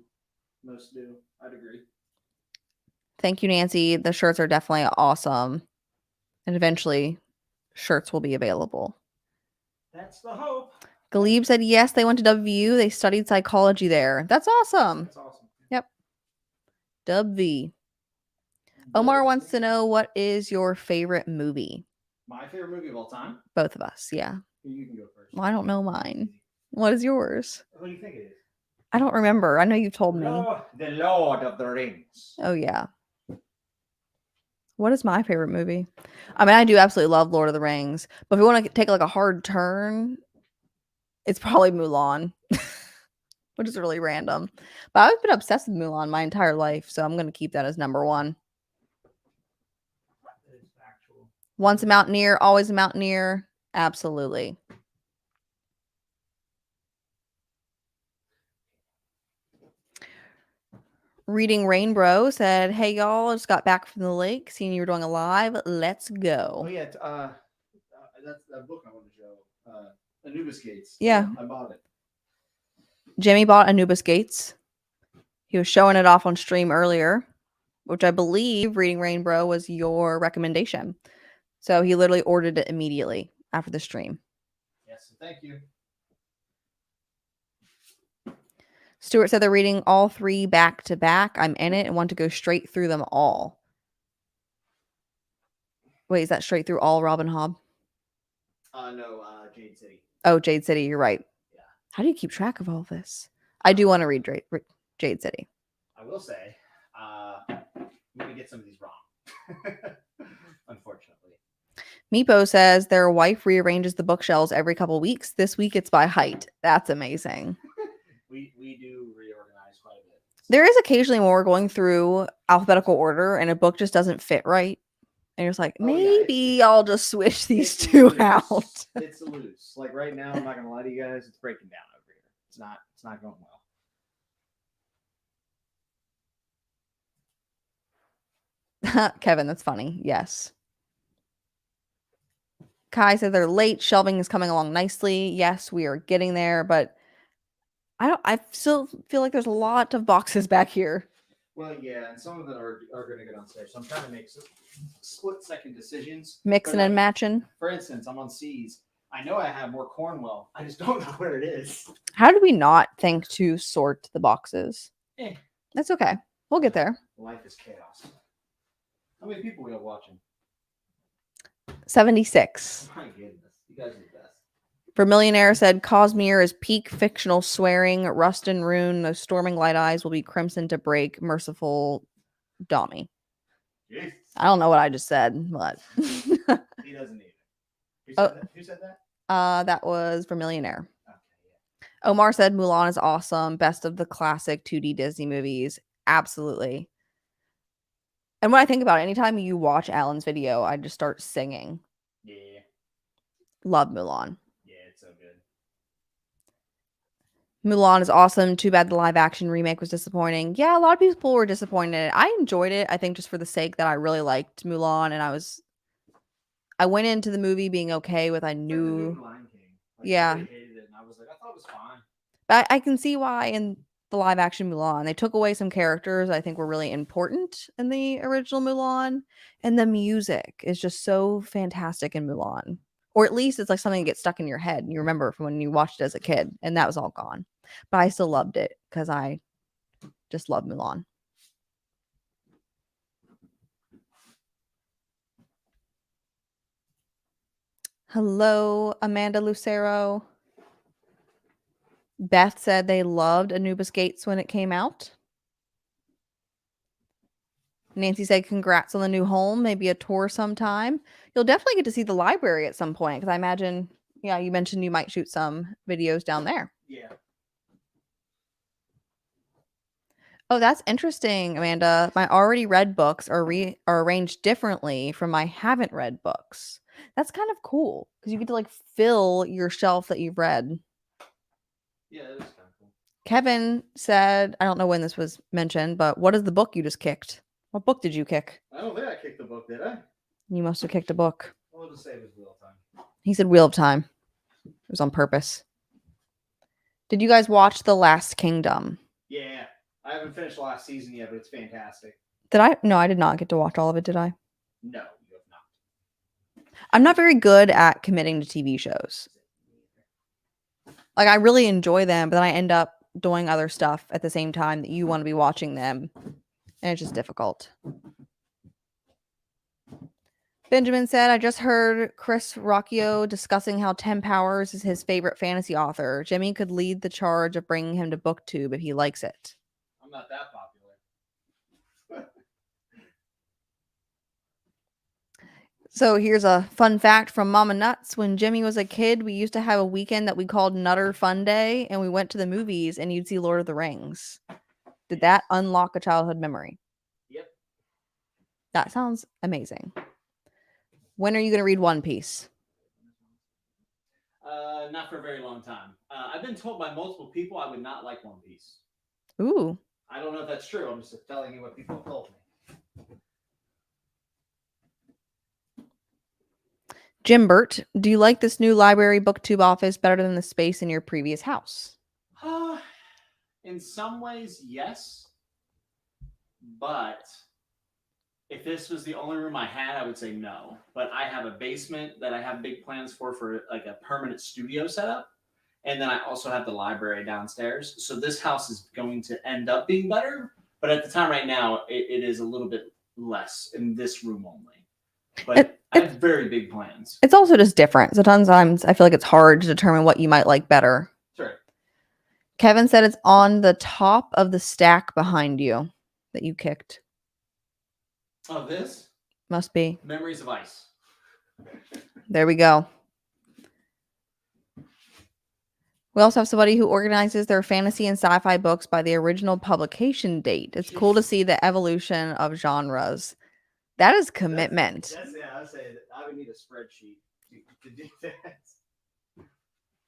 Most do. I'd agree. Thank you, Nancy. The shirts are definitely awesome. And eventually, shirts will be available. That's the hope. Galib said yes, they went to WVU. They studied psychology there. That's awesome. That's awesome. Yep. WV. Omar wants to know, what is your favorite movie? My favorite movie of all time? Both of us, yeah. You can go first. Well, I don't know mine. What is yours? What do you think it is? I don't remember. I know you've told me. The Lord of the Rings. Oh, yeah. What is my favorite movie? I mean, I do absolutely love Lord of the Rings. But if we want to take like a hard turn, it's probably Mulan. Which is really random. But I've been obsessed with Mulan my entire life. So I'm going to keep that as number 1. Once a mountaineer, always a mountaineer. Absolutely. Reading Rainbow said, "Hey y'all, just got back from the lake. Seeing you were doing a live. Let's go." Oh yeah, that's that book I want to show. Anubis Gates. Yeah, I bought it. Jimmy bought Anubis Gates. He was showing it off on stream earlier, which I believe Reading Rainbow was your recommendation. So he literally ordered it immediately after the stream. Yes, thank you. Stuart said they're reading all 3 back to back. I'm in it and want to go straight through them all. Wait, is that straight through all Robin Hobb? No, Jade City. Oh, Jade City, you're right. Yeah. How do you keep track of all this? I do want to read Jade City. I will say, I'm going to get some of these wrong. Unfortunately. Meepo says their wife rearranges the bookshelves every couple weeks. This week it's by height. That's amazing. we do reorganize quite a bit. There is occasionally when we're going through alphabetical order and a book just doesn't fit right. And you're just like, maybe I'll just switch these 2 out. It's loose. Like right now, I'm not going to lie to you guys. It's breaking down over here. It's not going well. Kevin, that's funny. Yes. Kai said they're late. Shelving is coming along nicely. Yes, we are getting there, but I still feel like there's a lot of boxes back here. Well, yeah, and some of them are going to go downstairs. So I'm trying to make some split-second decisions. Mixing and matching. For instance, I'm on C's. I know I have more Cornwell. I just don't know where it is. How did we not think to sort the boxes? That's okay. We'll get there. Life is chaos. How many people we have watching? 76. My goodness. You guys are the best. Vermillionaire said Cosmere is peak fictional swearing. Rust and Rune, those storming light eyes will be crimson to break. Merciful Dommy. Jeez. I don't know what I just said, but He doesn't need it. Who said that? That was Vermillionaire. Okay, yeah. Omar said Mulan is awesome. Best of the classic 2D Disney movies. Absolutely. And when I think about it, anytime you watch Alan's video, I just start singing. Yeah. Love Mulan. Yeah, it's so good. Mulan is awesome. Too bad the live action remake was disappointing. Yeah, a lot of people were disappointed. I enjoyed it. I think just for the sake that I really liked Mulan, and I went into the movie being okay with. I knew, Lion King. Like, yeah, everybody hated it, and I was like, I thought it was fine. but I can see why in the live action Mulan they took away some characters I think were really important in the original Mulan, and the music is just so fantastic in Mulan. Or at least it's like something that gets stuck in your head and you remember from when you watched it as a kid, and that was all gone. But I still loved it because I just love Mulan. Hello, Amanda Lucero. Beth said they loved Anubis Gates when it came out. Nancy said, congrats on the new home. Maybe a tour sometime. You'll definitely get to see the library at some point because I imagine, yeah, you mentioned you might shoot some videos down there. Yeah. Oh, that's interesting, Amanda. My already read books are arranged differently from my haven't read books. That's kind of cool because you get to like fill your shelf that you've read. Yeah, it is kind of cool. Kevin said, I don't know when this was mentioned, but what is the book you just kicked? What book did you kick? I don't think I kicked the book, did I? You must have kicked a book. I'll just say it was Wheel of Time. He said Wheel of Time. It was on purpose. Did you guys watch The Last Kingdom? Yeah. I haven't finished the last season yet, but it's fantastic. Did I? No, I did not get to watch all of it, did I? No, you have not. I'm not very good at committing to TV shows. Like, I really enjoy them, but then I end up doing other stuff at the same time that you want to be watching them. And it's just difficult. Benjamin said, I just heard Chris Rocchio discussing how Tim Powers is his favorite fantasy author. Jimmy could lead the charge of bringing him to BookTube if he likes it. I'm not that popular. So here's a fun fact from Mama Nuts. When Jimmy was a kid, we used to have a weekend that we called Nutter Fun Day, and we went to the movies and you'd see Lord of the Rings. Did that unlock a childhood memory? Yep. That sounds amazing. When are you going to read One Piece? Not for a very long time. I've been told by multiple people I would not like One Piece. Ooh. I don't know if that's true. I'm just telling you what people have told me. Jimbert, do you like this new library booktube office better than the space in your previous house? In some ways, yes. But if this was the only room I had, I would say no. But I have a basement that I have big plans for like a permanent studio setup. And then I also have the library downstairs. So this house is going to end up being better. But at the time right now, it is a little bit less in this room only. But I have very big plans. It's also just different. So sometimes I feel like it's hard to determine what you might like better. Sure. Kevin said it's on the top of the stack behind you that you kicked. Oh, this? Must be. Memories of Ice. There we go. We also have somebody who organizes their fantasy and sci-fi books by the original publication date. It's cool to see the evolution of genres. That is commitment. I say that I would need a spreadsheet to do that.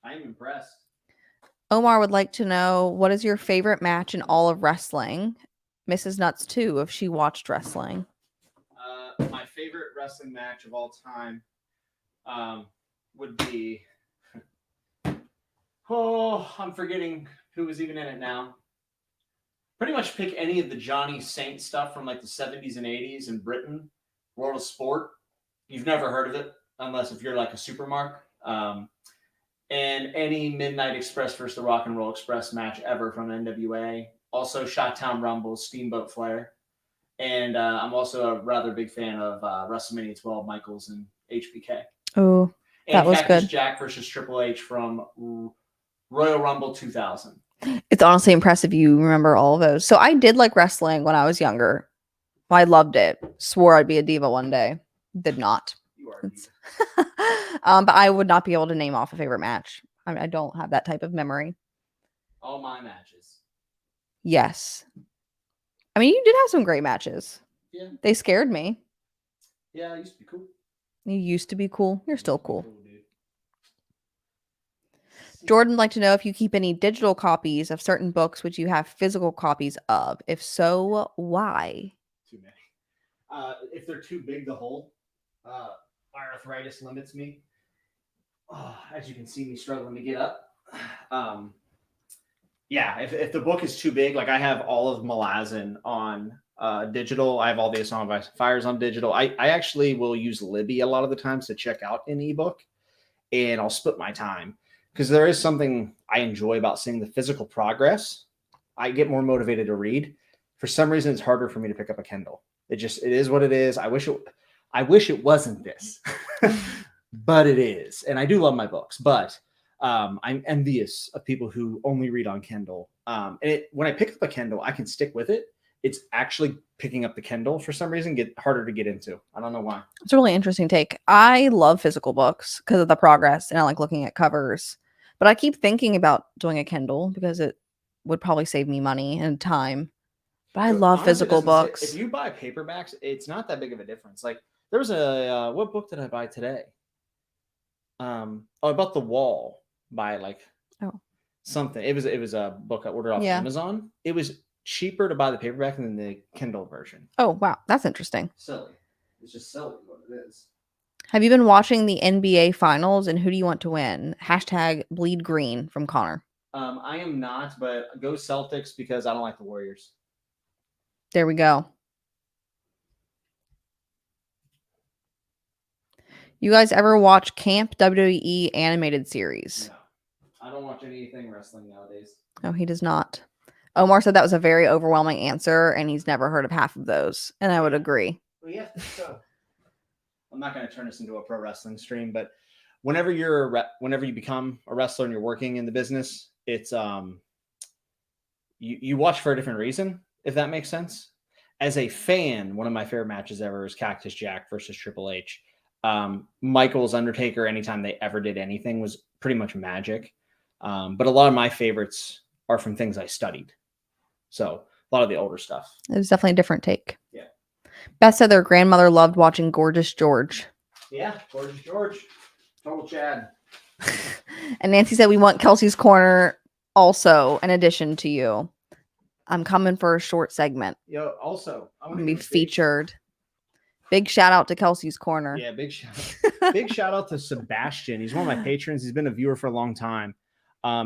I am impressed. Omar would like to know, what is your favorite match in all of wrestling? Mrs. Nuts too, if she watched wrestling. My favorite wrestling match of all time would be. Oh, I'm forgetting who was even in it now. Pretty much pick any of the Johnny Saint stuff from like the 70s and 80s in Britain, World of Sport. You've never heard of it unless if you're like a supermark. And any Midnight Express versus the Rock and Roll Express match ever from NWA. Also, Shot-Town Rumble, Steamboat Flair. And I'm also a rather big fan of WrestleMania 12, Michaels and HBK. Oh, that was Cactus good. Jack versus Triple H from Royal Rumble 2000. It's honestly impressive you remember all of those. So I did like wrestling when I was younger. I loved it. Swore I'd be a diva one day. Did not. You are a diva. But I would not be able to name off a favorite match. I don't have that type of memory. All my matches. Yes. I mean, you did have some great matches. Yeah. They scared me. Yeah, I used to be cool. You used to be cool. You're still cool. Jordan would like to know if you keep any digital copies of certain books which you have physical copies of. If so, why? Too many. If they're too big to hold, my arthritis limits me. As you can see me struggling to get up. Yeah, if the book is too big, like I have all of Malazan on digital. I have all the Song of Fires on digital. I actually will use Libby a lot of the times to check out an ebook, and I'll split my time because there is something I enjoy about seeing the physical progress. I get more motivated to read. For some reason, it's harder for me to pick up a Kindle. It is what it is. I wish it wasn't this, but it is, and I do love my books, but. I'm envious of people who only read on Kindle. When I pick up a Kindle, I can stick with it. It's actually picking up the Kindle for some reason get harder to get into. I don't know why. It's a really interesting take. I love physical books because of the progress and I like looking at covers. But I keep thinking about doing a Kindle because it would probably save me money and time. But I love Honestly, physical books. If you buy paperbacks, it's not that big of a difference. Like there was a what book did I buy today? About The Wall by something. It was a book I ordered off Amazon. It was cheaper to buy the paperback than the Kindle version. Oh wow, that's interesting. Silly. It's just silly what it is. Have you been watching the NBA finals and who do you want to win? # bleed green from Connor. I am not, but go Celtics because I don't like the Warriors. There we go. You guys ever watch Camp WWE animated series? No. I don't watch anything wrestling nowadays. No, he does not. Omar said that was a very overwhelming answer, and he's never heard of half of those. And I would agree. Well, yeah, so. I'm not going to turn this into a pro wrestling stream, but whenever you become a wrestler and you're working in the business, it's you watch for a different reason, if that makes sense. As a fan, one of my favorite matches ever is Cactus Jack versus Triple H. Michael's Undertaker, anytime they ever did anything, was pretty much magic. But a lot of my favorites are from things I studied. So a lot of the older stuff. It was definitely a different take. Yeah. Beth said their grandmother loved watching Gorgeous George. Yeah, Gorgeous George. Total Chad. And Nancy said we want Kelsey's Corner also in addition to you. I'm coming for a short segment. Yo, also, I want to be featured. Big shout out to Kelsey's Corner. Yeah, big shout out to Sebastian. He's one of my patrons. He's been a viewer for a long time.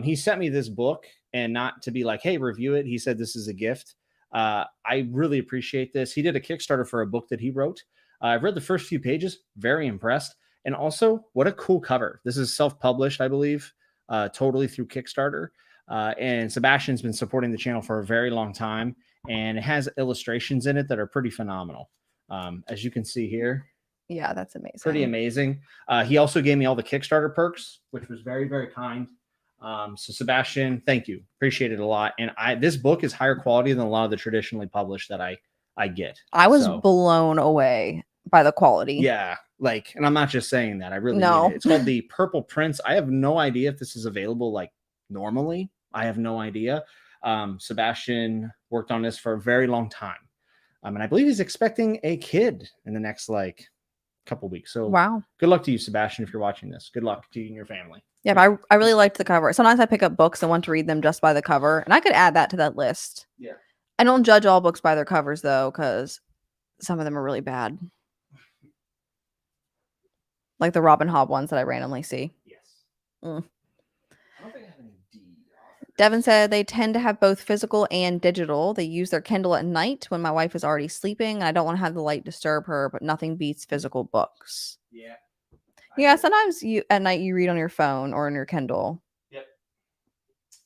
He sent me this book, and not to be like, hey, review it. He said this is a gift. I really appreciate this. He did a Kickstarter for a book that he wrote. I've read the first few pages, very impressed. And also, what a cool cover. This is self-published, I believe, totally through Kickstarter. And Sebastian's been supporting the channel for a very long time, and it has illustrations in it that are pretty phenomenal. As you can see here. Yeah, that's amazing. Pretty amazing. He also gave me all the Kickstarter perks, which was very, very kind. So Sebastian, thank you. Appreciate it a lot. And this book is higher quality than a lot of the traditionally published that I get. I was blown away by the quality. Yeah. And I'm not just saying that. I really mean it. It's called The Purple Prince. I have no idea if this is available normally. I have no idea. Sebastian worked on this for a very long time. And I believe he's expecting a kid in the next couple weeks. So wow. Good luck to you, Sebastian, if you're watching this. Good luck to you and your family. Yeah, but I really liked the cover. Sometimes I pick up books and want to read them just by the cover, and I could add that to that list. Yeah. I don't judge all books by their covers, though, because some of them are really bad. Like the Robin Hobb ones that I randomly see. Yes. I don't think I have any D. Devin said they tend to have both physical and digital. They use their Kindle at night when my wife is already sleeping, and I don't want to have the light disturb her, but nothing beats physical books. Yeah. Yeah, sometimes at night you read on your phone or on your Kindle. Yep.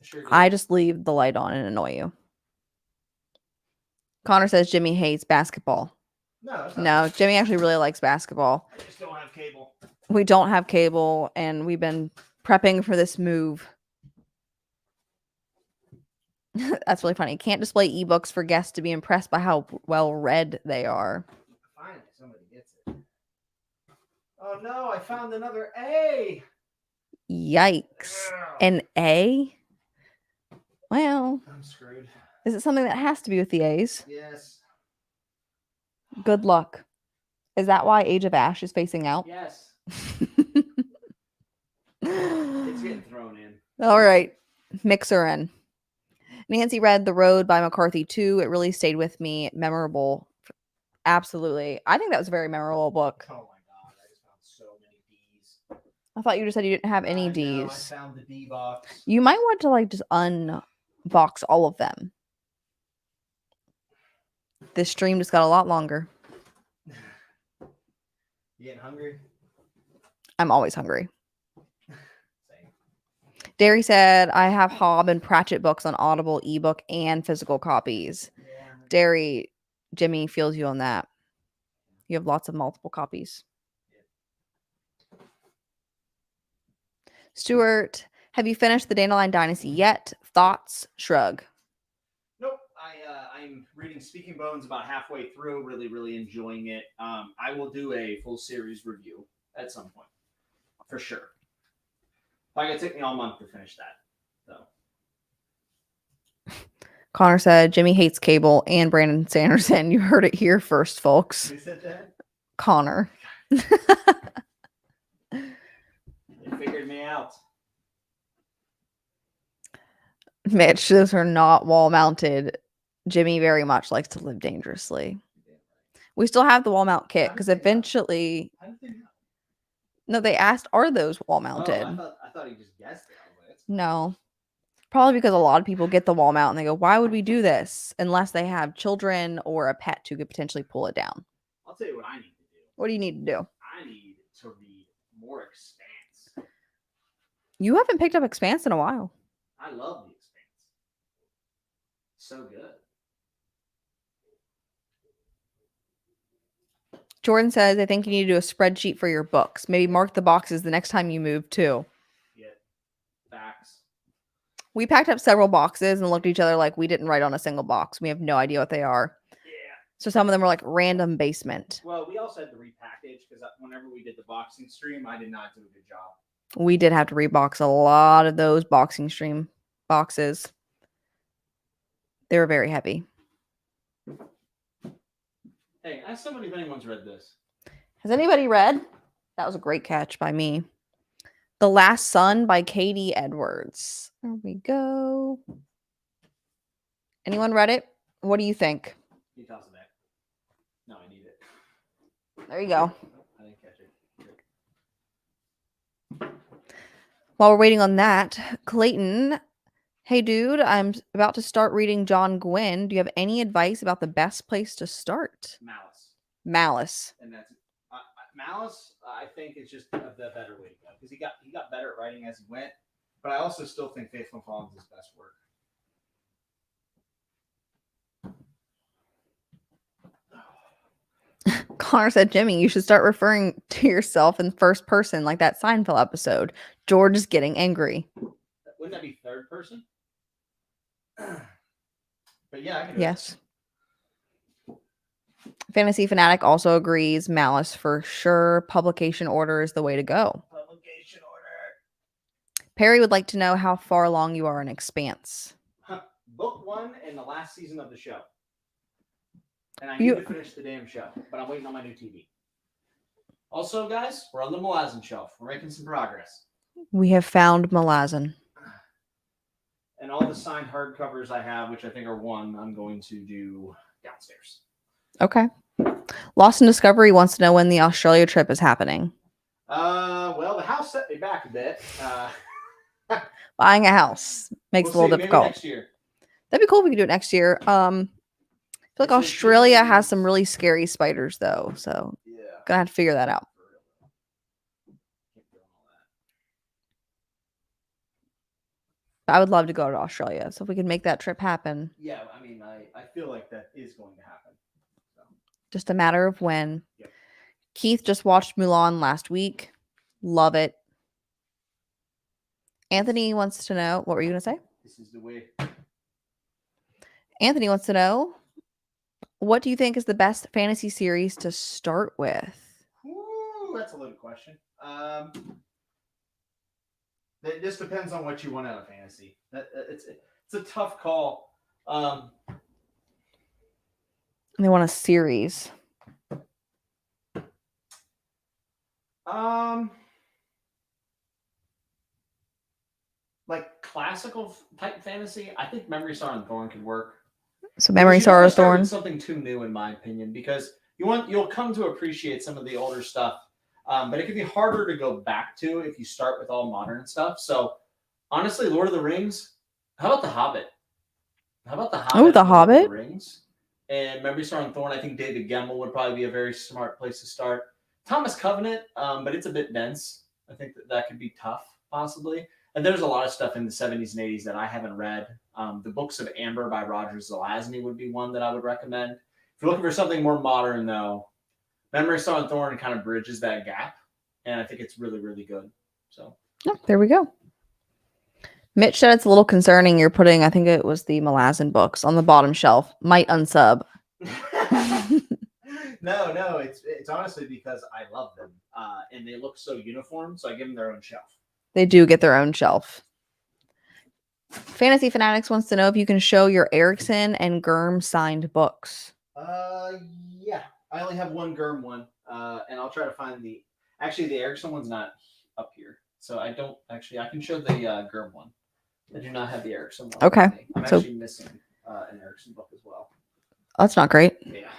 Sure. I just leave the light on and annoy you. Connor says Jimmy hates basketball. No, Jimmy actually really likes basketball. I just don't have cable. We don't have cable, and we've been prepping for this move. That's really funny. Can't display ebooks for guests to be impressed by how well read they are. Finally, somebody gets it. Oh no, I found another A. Yikes. An A? Well, I'm screwed. Is it something that has to be with the A's? Yes. Good luck. Is that why Age of Ash is facing out? Yes. It's getting thrown in. All right. Mixer in. Nancy read The Road by McCarthy too. It really stayed with me. Memorable. Absolutely. I think that was a very memorable book. Oh my god, I just found so many D's. I thought you just said you didn't have any I D's. know, I found the D box. You might want to like just unbox all of them. This stream just got a lot longer. You getting hungry? I'm always hungry. Same. Derry said, I have Hobb and Pratchett books on Audible, ebook, and physical copies. Yeah. Derry, Jimmy feels you on that. You have lots of multiple copies. Stuart, have you finished the Dandelion Dynasty yet? Thoughts? Shrug. Nope. I'm reading Speaking Bones about halfway through. Really, really enjoying it. I will do a full series review at some point, for sure. Probably gonna take me all month to finish that, though. Connor said, Jimmy hates cable and Brandon Sanderson. You heard it here first, folks. Who said that? Connor. They figured me out. Mitch, those are not wall mounted. Jimmy very much likes to live dangerously. We still have the wall mount kit because eventually. No, they asked, are those wall mounted? Oh, I thought he just guessed it. No. Probably because a lot of people get the wall mount and they go, why would we do this? Unless they have children or a pet who could potentially pull it down. I'll tell you what I need to do. What do you need to do? I need to read more Expanse. You haven't picked up Expanse in a while. I love the Expanse. So good. Jordan says, I think you need to do a spreadsheet for your books. Maybe mark the boxes the next time you move too. Yeah. Facts. We packed up several boxes and looked at each other like we didn't write on a single box. We have no idea what they are. Yeah. So some of them were like random basement. Well, we also had to repackage because whenever we did the boxing stream, I did not do a good job. We did have to rebox a lot of those boxing stream boxes. They were very heavy. Hey, ask somebody if anyone's read this. Has anybody read? That was a great catch by me. The Last Son by Katie Edwards. There we go. Anyone read it? What do you think? Can you toss it back? No, I need it. There you go. I didn't catch it. While we're waiting on that, Clayton, hey dude, I'm about to start reading John Gwynne. Do you have any advice about the best place to start? Malice. And that's Malice. I think is just the better way to go because he got better at writing as he went. But I also still think Faithful Falls is his best work. Connor said, Jimmy, you should start referring to yourself in first person like that Seinfeld episode. George is getting angry. Wouldn't that be third person? But yeah, I can do Yes. Fantasy Fanatic also agrees. Malice for sure. Publication order is the way to go. Publication order. Perry would like to know how far along you are in Expanse. Book 1 and the last season of the show. And I need to finish the damn show, but I'm waiting on my new TV. Also, guys, we're on the Malazan shelf. We're making some progress. We have found Malazan. And all the signed hardcovers I have, which I think are 1, I'm going to do downstairs. Okay. Lost in Discovery wants to know when the Australia trip is happening. Well, the house set me back a bit. Buying a house makes it a little difficult. Maybe next year. That'd be cool if we could do it next year. I feel like Australia has some really scary spiders, though. So, gonna have to figure that out. I would love to go to Australia. So, if we could make that trip happen. Yeah, I mean, I feel like that is going to happen. So. Just a matter of when. Yep. Keith just watched Mulan last week. Love it. Anthony wants to know. What were you going to say? This is the way. Anthony wants to know, what do you think is the best fantasy series to start with? Ooh, that's a loaded question. It just depends on what you want out of fantasy. It's a tough call. They want a series. like classical type fantasy, I think Memory, Sorrow, and Thorn could work. So Memory, You don't Sorrow, want to start Thorn. with something too new, in my opinion, because you'll come to appreciate some of the older stuff, but it can be harder to go back to if you start with all modern stuff. So honestly, Lord of the Rings. How about The Hobbit? How about The Hobbit? Oh, The and Lord of Hobbit. the Rings. And Memory, Sorrow, and Thorn. I think David Gemmell would probably be a very smart place to start. Thomas Covenant, but it's a bit dense. I think that could be tough, possibly. And there's a lot of stuff in the 70s and 80s that I haven't read. The Books of Amber by Roger Zelazny would be one that I would recommend. If you're looking for something more modern, though, Memory, Sorrow, and Thorn kind of bridges that gap. And I think it's really, really good. So, oh, there we go. Mitch said it's a little concerning you're putting, I think it was the Malazan books, on the bottom shelf. Might unsub. No, it's honestly because I love them, and they look so uniform, so I give them their own shelf. They do get their own shelf. Fantasy Fanatics wants to know if you can show your Erickson and Germ signed books. Yeah, I only have one Germ one, and I'll try to find the. Actually, the Erickson one's not up here, so I don't actually. I can show the Germ one. I do not have the Erickson one. Okay, I'm actually missing an Erickson book as well. That's not great. Yeah.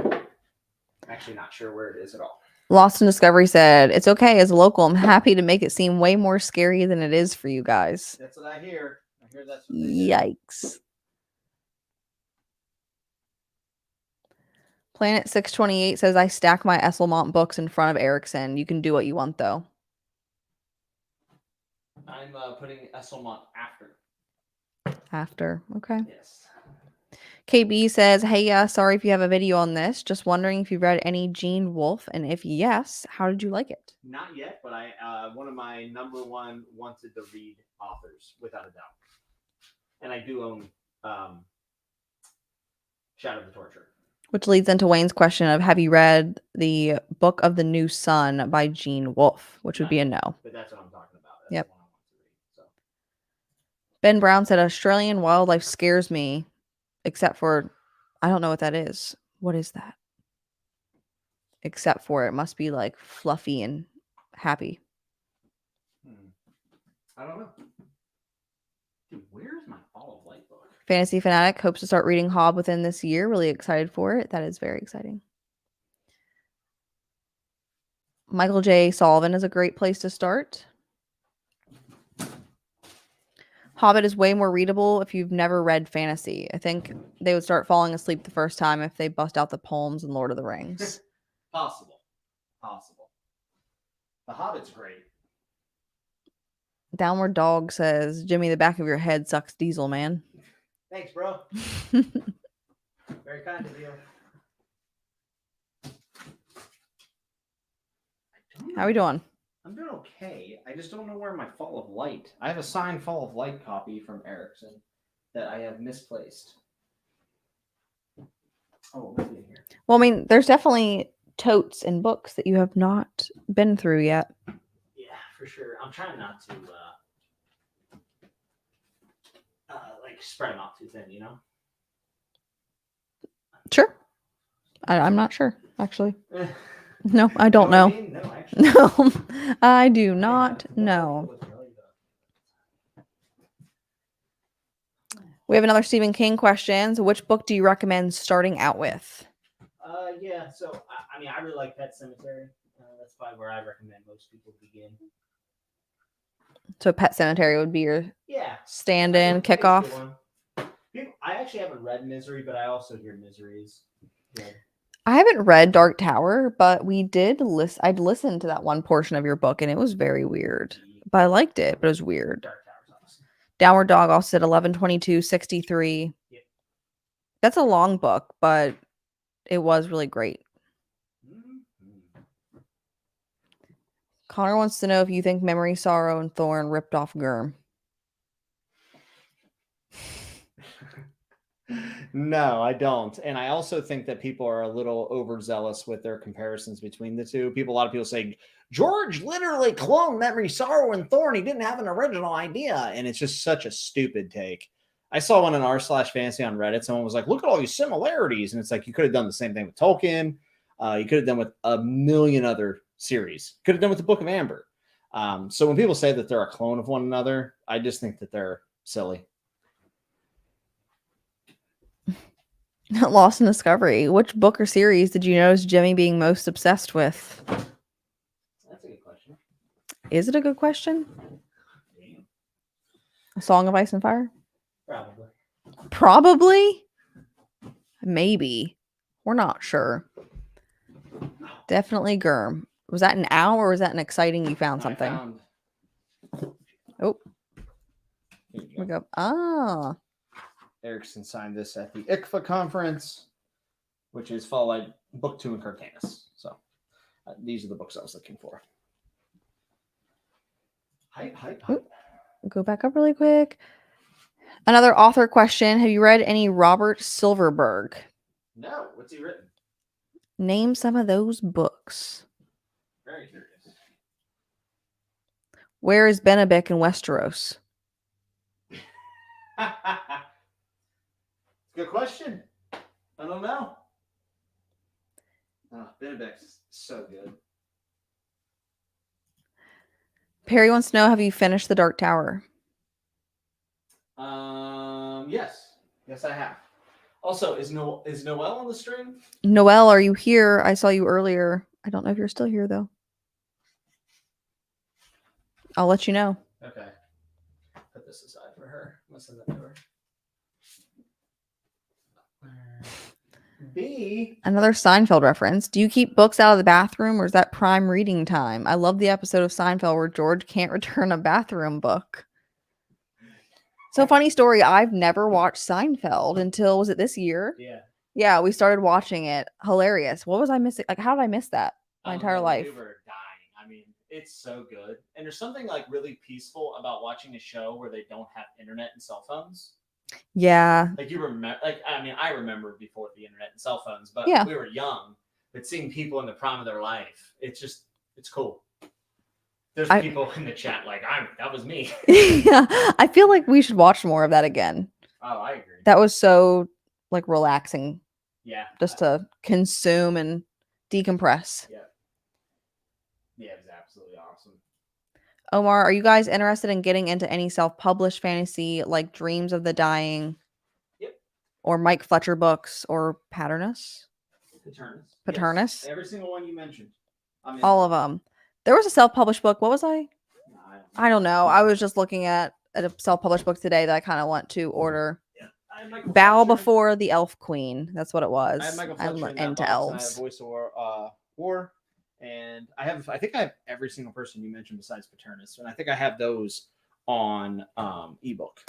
I'm actually not sure where it is at all. Lost in Discovery said, it's okay. As a local, I'm happy to make it seem way more scary than it is for you guys. That's what I hear. I hear that's what Yikes. Planet 628 says, I stack my Esselmont books in front of Erickson. You can do what you want, though. I'm putting Esselmont after. After. Okay. Yes. KB says, hey, sorry if you have a video on this. Just wondering if you read any Gene Wolfe, and if yes, how did you like it? Not yet, but I one of my number one wanted to read authors, without a doubt. And I do own Shadow of the Torture. Which leads into Wayne's question of, have you read the Book of the New Sun by Gene Wolfe? Which would be a no. But that's what I'm talking about. That's yep. The one I want to read, so. Ben Brown said, Australian wildlife scares me, except for, I don't know what that is. What is that? Except for it must be like fluffy and happy. I don't know. Dude, where's my Fall of Light book? Fantasy Fanatic hopes to start reading Hob within this year. Really excited for it. That is very exciting. Michael J. Sullivan is a great place to start. Hobbit is way more readable if you've never read fantasy. I think they would start falling asleep the first time if they bust out the poems in Lord of the Rings. Possible. The Hobbit's great. Downward Dog says, Jimmy, the back of your head sucks diesel, man. Thanks, bro. Very kind of you. How are we doing? I'm doing okay. I just don't know where my Fall of Light. I have a signed Fall of Light copy from Erickson that I have misplaced. Oh, maybe in here. Well, I mean, there's definitely totes and books that you have not been through yet. Yeah, for sure. I'm trying not to like spread them out too thin, you know? Sure. I'm not sure, actually. No, I don't know. know. I mean? No, actually. No, I do not know. We have another Stephen King question. So which book do you recommend starting out with? Yeah, so I mean, I really like Pet Sematary. That's probably where I recommend most people begin. So Pet Sematary would be your stand-in kickoff. I actually haven't read Misery, but I also hear Misery is good. I haven't read Dark Tower, but we did listen. I'd listened to that one portion of your book, and it was very weird. But I liked it, but it was weird. Dark Tower's awesome. Downward Dog also said 11/22/63. Yep. That's a long book, but it was really great. Mm-hmm. Connor wants to know if you think Memory, Sorrow, and Thorn ripped off Germ. No, I don't. And I also think that people are a little overzealous with their comparisons between the two. A lot of people say, George literally cloned Memory, Sorrow, and Thorn. He didn't have an original idea. And it's just such a stupid take. I saw one in r/fantasy on Reddit. Someone was like, look at all these similarities. And it's like, you could have done the same thing with Tolkien. You could have done with a million other series. Could have done with the Book of Amber. So when people say that they're a clone of one another, I just think that they're silly. Lost in Discovery. Which book or series did you notice Jimmy being most obsessed with? That's a good question. Is it a good question? A Song of Ice and Fire? Probably. Probably. Maybe. We're not sure. Definitely Germ. Was that an owl or was that an exciting you found something? Oh. Here We go. Ah. Erickson signed this at the ICFA conference, which is followed by book 2 in Cartanis. So these are the books I was looking for. Hype. Go back up really quick. Another author question. Have you read any Robert Silverberg? No. What's he written? Name some of those books. Very curious. Where is Benebek in Westeros? Good question. I don't know. Oh, Benebek's so good. Perry wants to know, have you finished The Dark Tower? Yes, I have. Also, is Noelle on the stream? Noelle, are you here? I saw you earlier. I don't know if you're still here though. I'll let you know. Okay. Put this aside for her. I'm gonna send that to her. B. Another Seinfeld reference. Do you keep books out of the bathroom or is that prime reading time? I love the episode of Seinfeld where George can't return a bathroom book. So funny story. I've never watched Seinfeld until, was it this year? Yeah. Yeah, we started watching it. Hilarious. What was I missing? Like, how did I miss that my entire life? We were dying. I mean, it's so good. And there's something like really peaceful about watching a show where they don't have internet and cell phones. Yeah. Like you remember, I remember before the internet and cell phones, but yeah. we were young. But seeing people in the prime of their life, it's cool. There's people in the chat like, that was me. Yeah, I feel like we should watch more of that again. Oh, I agree. That was so like relaxing. Yeah. Just to consume and decompress. Yeah. Yeah, it was absolutely awesome. Omar, are you guys interested in getting into any self-published fantasy like Dreams of the Dying? Yep. Or Mike Fletcher books or Paternus? Paternus. Yes. Every single one you mentioned. All of them. There was a self-published book. What was I? I don't know. I was just looking at a self-published book today that I kind of want to order. Yeah. Bow Before the Elf Queen. That's what it was. I have Michael Fletcher into elves. I have Voice of War, and I think I have every single person you mentioned besides Paternus, and I think I have those on ebook.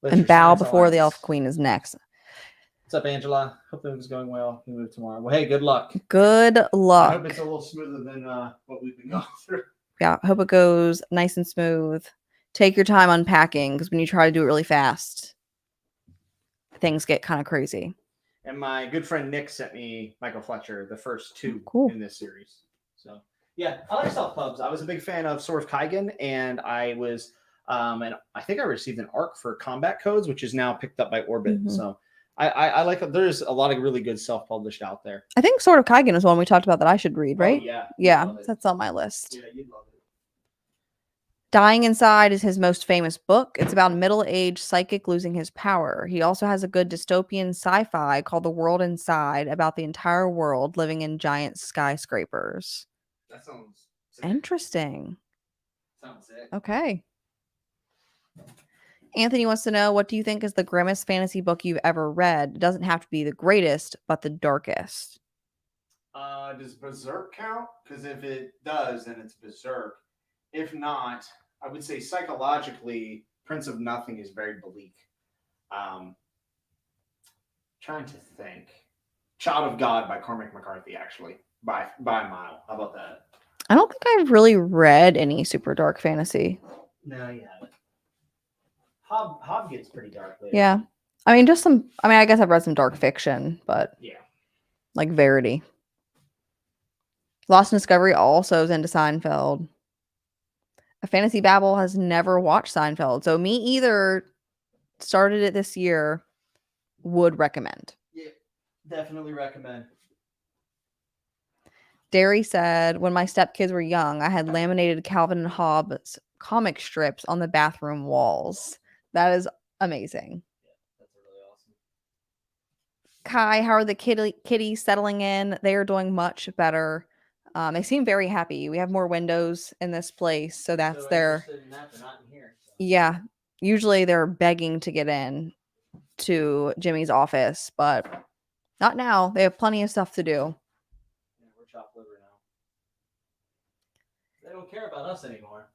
And Bow Before the Elf Queen is next. What's up, Angela? Hope everything's going well. We move tomorrow. Well, hey, good luck. Good luck. I hope it's a little smoother than what we've been going through. Yeah, I hope it goes nice and smooth. Take your time unpacking because when you try to do it really fast, things get kind of crazy. And my good friend Nick sent me Michael Fletcher, the first two in this series. So yeah, I like self-pubs. I was a big fan of Sword of Kaigen, and I was, and I think I received an arc for Combat Codes, which is now picked up by Orbit. Mm-hmm. So I like it. There's a lot of really good self-published out there. I think Sword of Kaigen is one we talked about that I should read, right? Oh, yeah. Yeah, that's on my list. Yeah, you'd love it. Dying Inside is his most famous book. It's about a middle-aged psychic losing his power. He also has a good dystopian sci-fi called The World Inside about the entire world living in giant skyscrapers. That sounds sick. Interesting. Sounds sick. Okay. Anthony wants to know, what do you think is the grimmest fantasy book you've ever read? It doesn't have to be the greatest, but the darkest. Does Berserk count? Because if it does, then it's Berserk. If not, I would say psychologically, Prince of Nothing is very bleak. Trying to think. Child of God by Cormac McCarthy, actually, by a mile. How about that? I don't think I've really read any super dark fantasy. No, you haven't. Hob gets pretty dark later. Yeah. I mean, I guess I've read some dark fiction, but yeah, like Verity. Lost in Discovery also is into Seinfeld. A Fantasy Babble has never watched Seinfeld, so me either. Started it this year. Would recommend. Yeah, definitely recommend. Derry said, when my stepkids were young, I had laminated Calvin and Hobbes comic strips on the bathroom walls. That is amazing. That's really awesome. Kai, how are the kitties settling in? They are doing much better. They seem very happy. We have more windows in this place, so that's their. Interested in that, they're not in here. So. Yeah, usually they're begging to get in to Jimmy's office, but not now. They have plenty of stuff to do. Yeah, we're chopped liver now. They don't care about us anymore.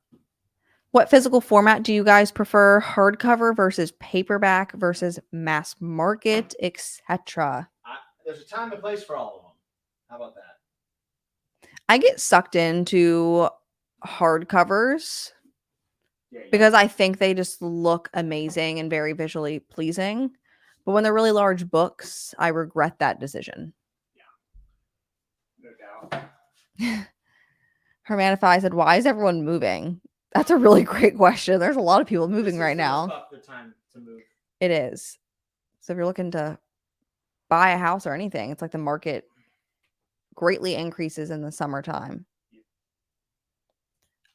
What physical format do you guys prefer? Hardcover versus paperback versus mass market, etc. There's a time and place for all of them. How about that? I get sucked into hardcovers because I think they just look amazing and very visually pleasing. But when they're really large books, I regret that decision. Yeah. No doubt. Hermanify said, why is everyone moving? That's a really great question. There's a lot of people moving right now. The time to move. It is. So if you're looking to buy a house or anything, it's like the market greatly increases in the summertime.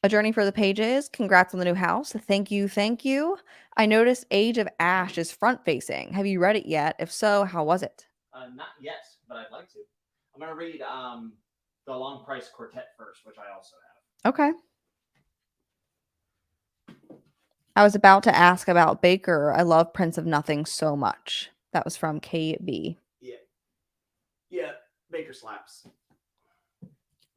A Journey for the Pages. Congrats on the new house. Thank you. Thank you. I noticed Age of Ash is front facing. Have you read it yet? If so, how was it? Not yet, but I'd like to. I'm going to read The Long Price Quartet first, which I also have. Okay. I was about to ask about Baker. I love Prince of Nothing so much. That was from KB. Yeah. Baker slaps.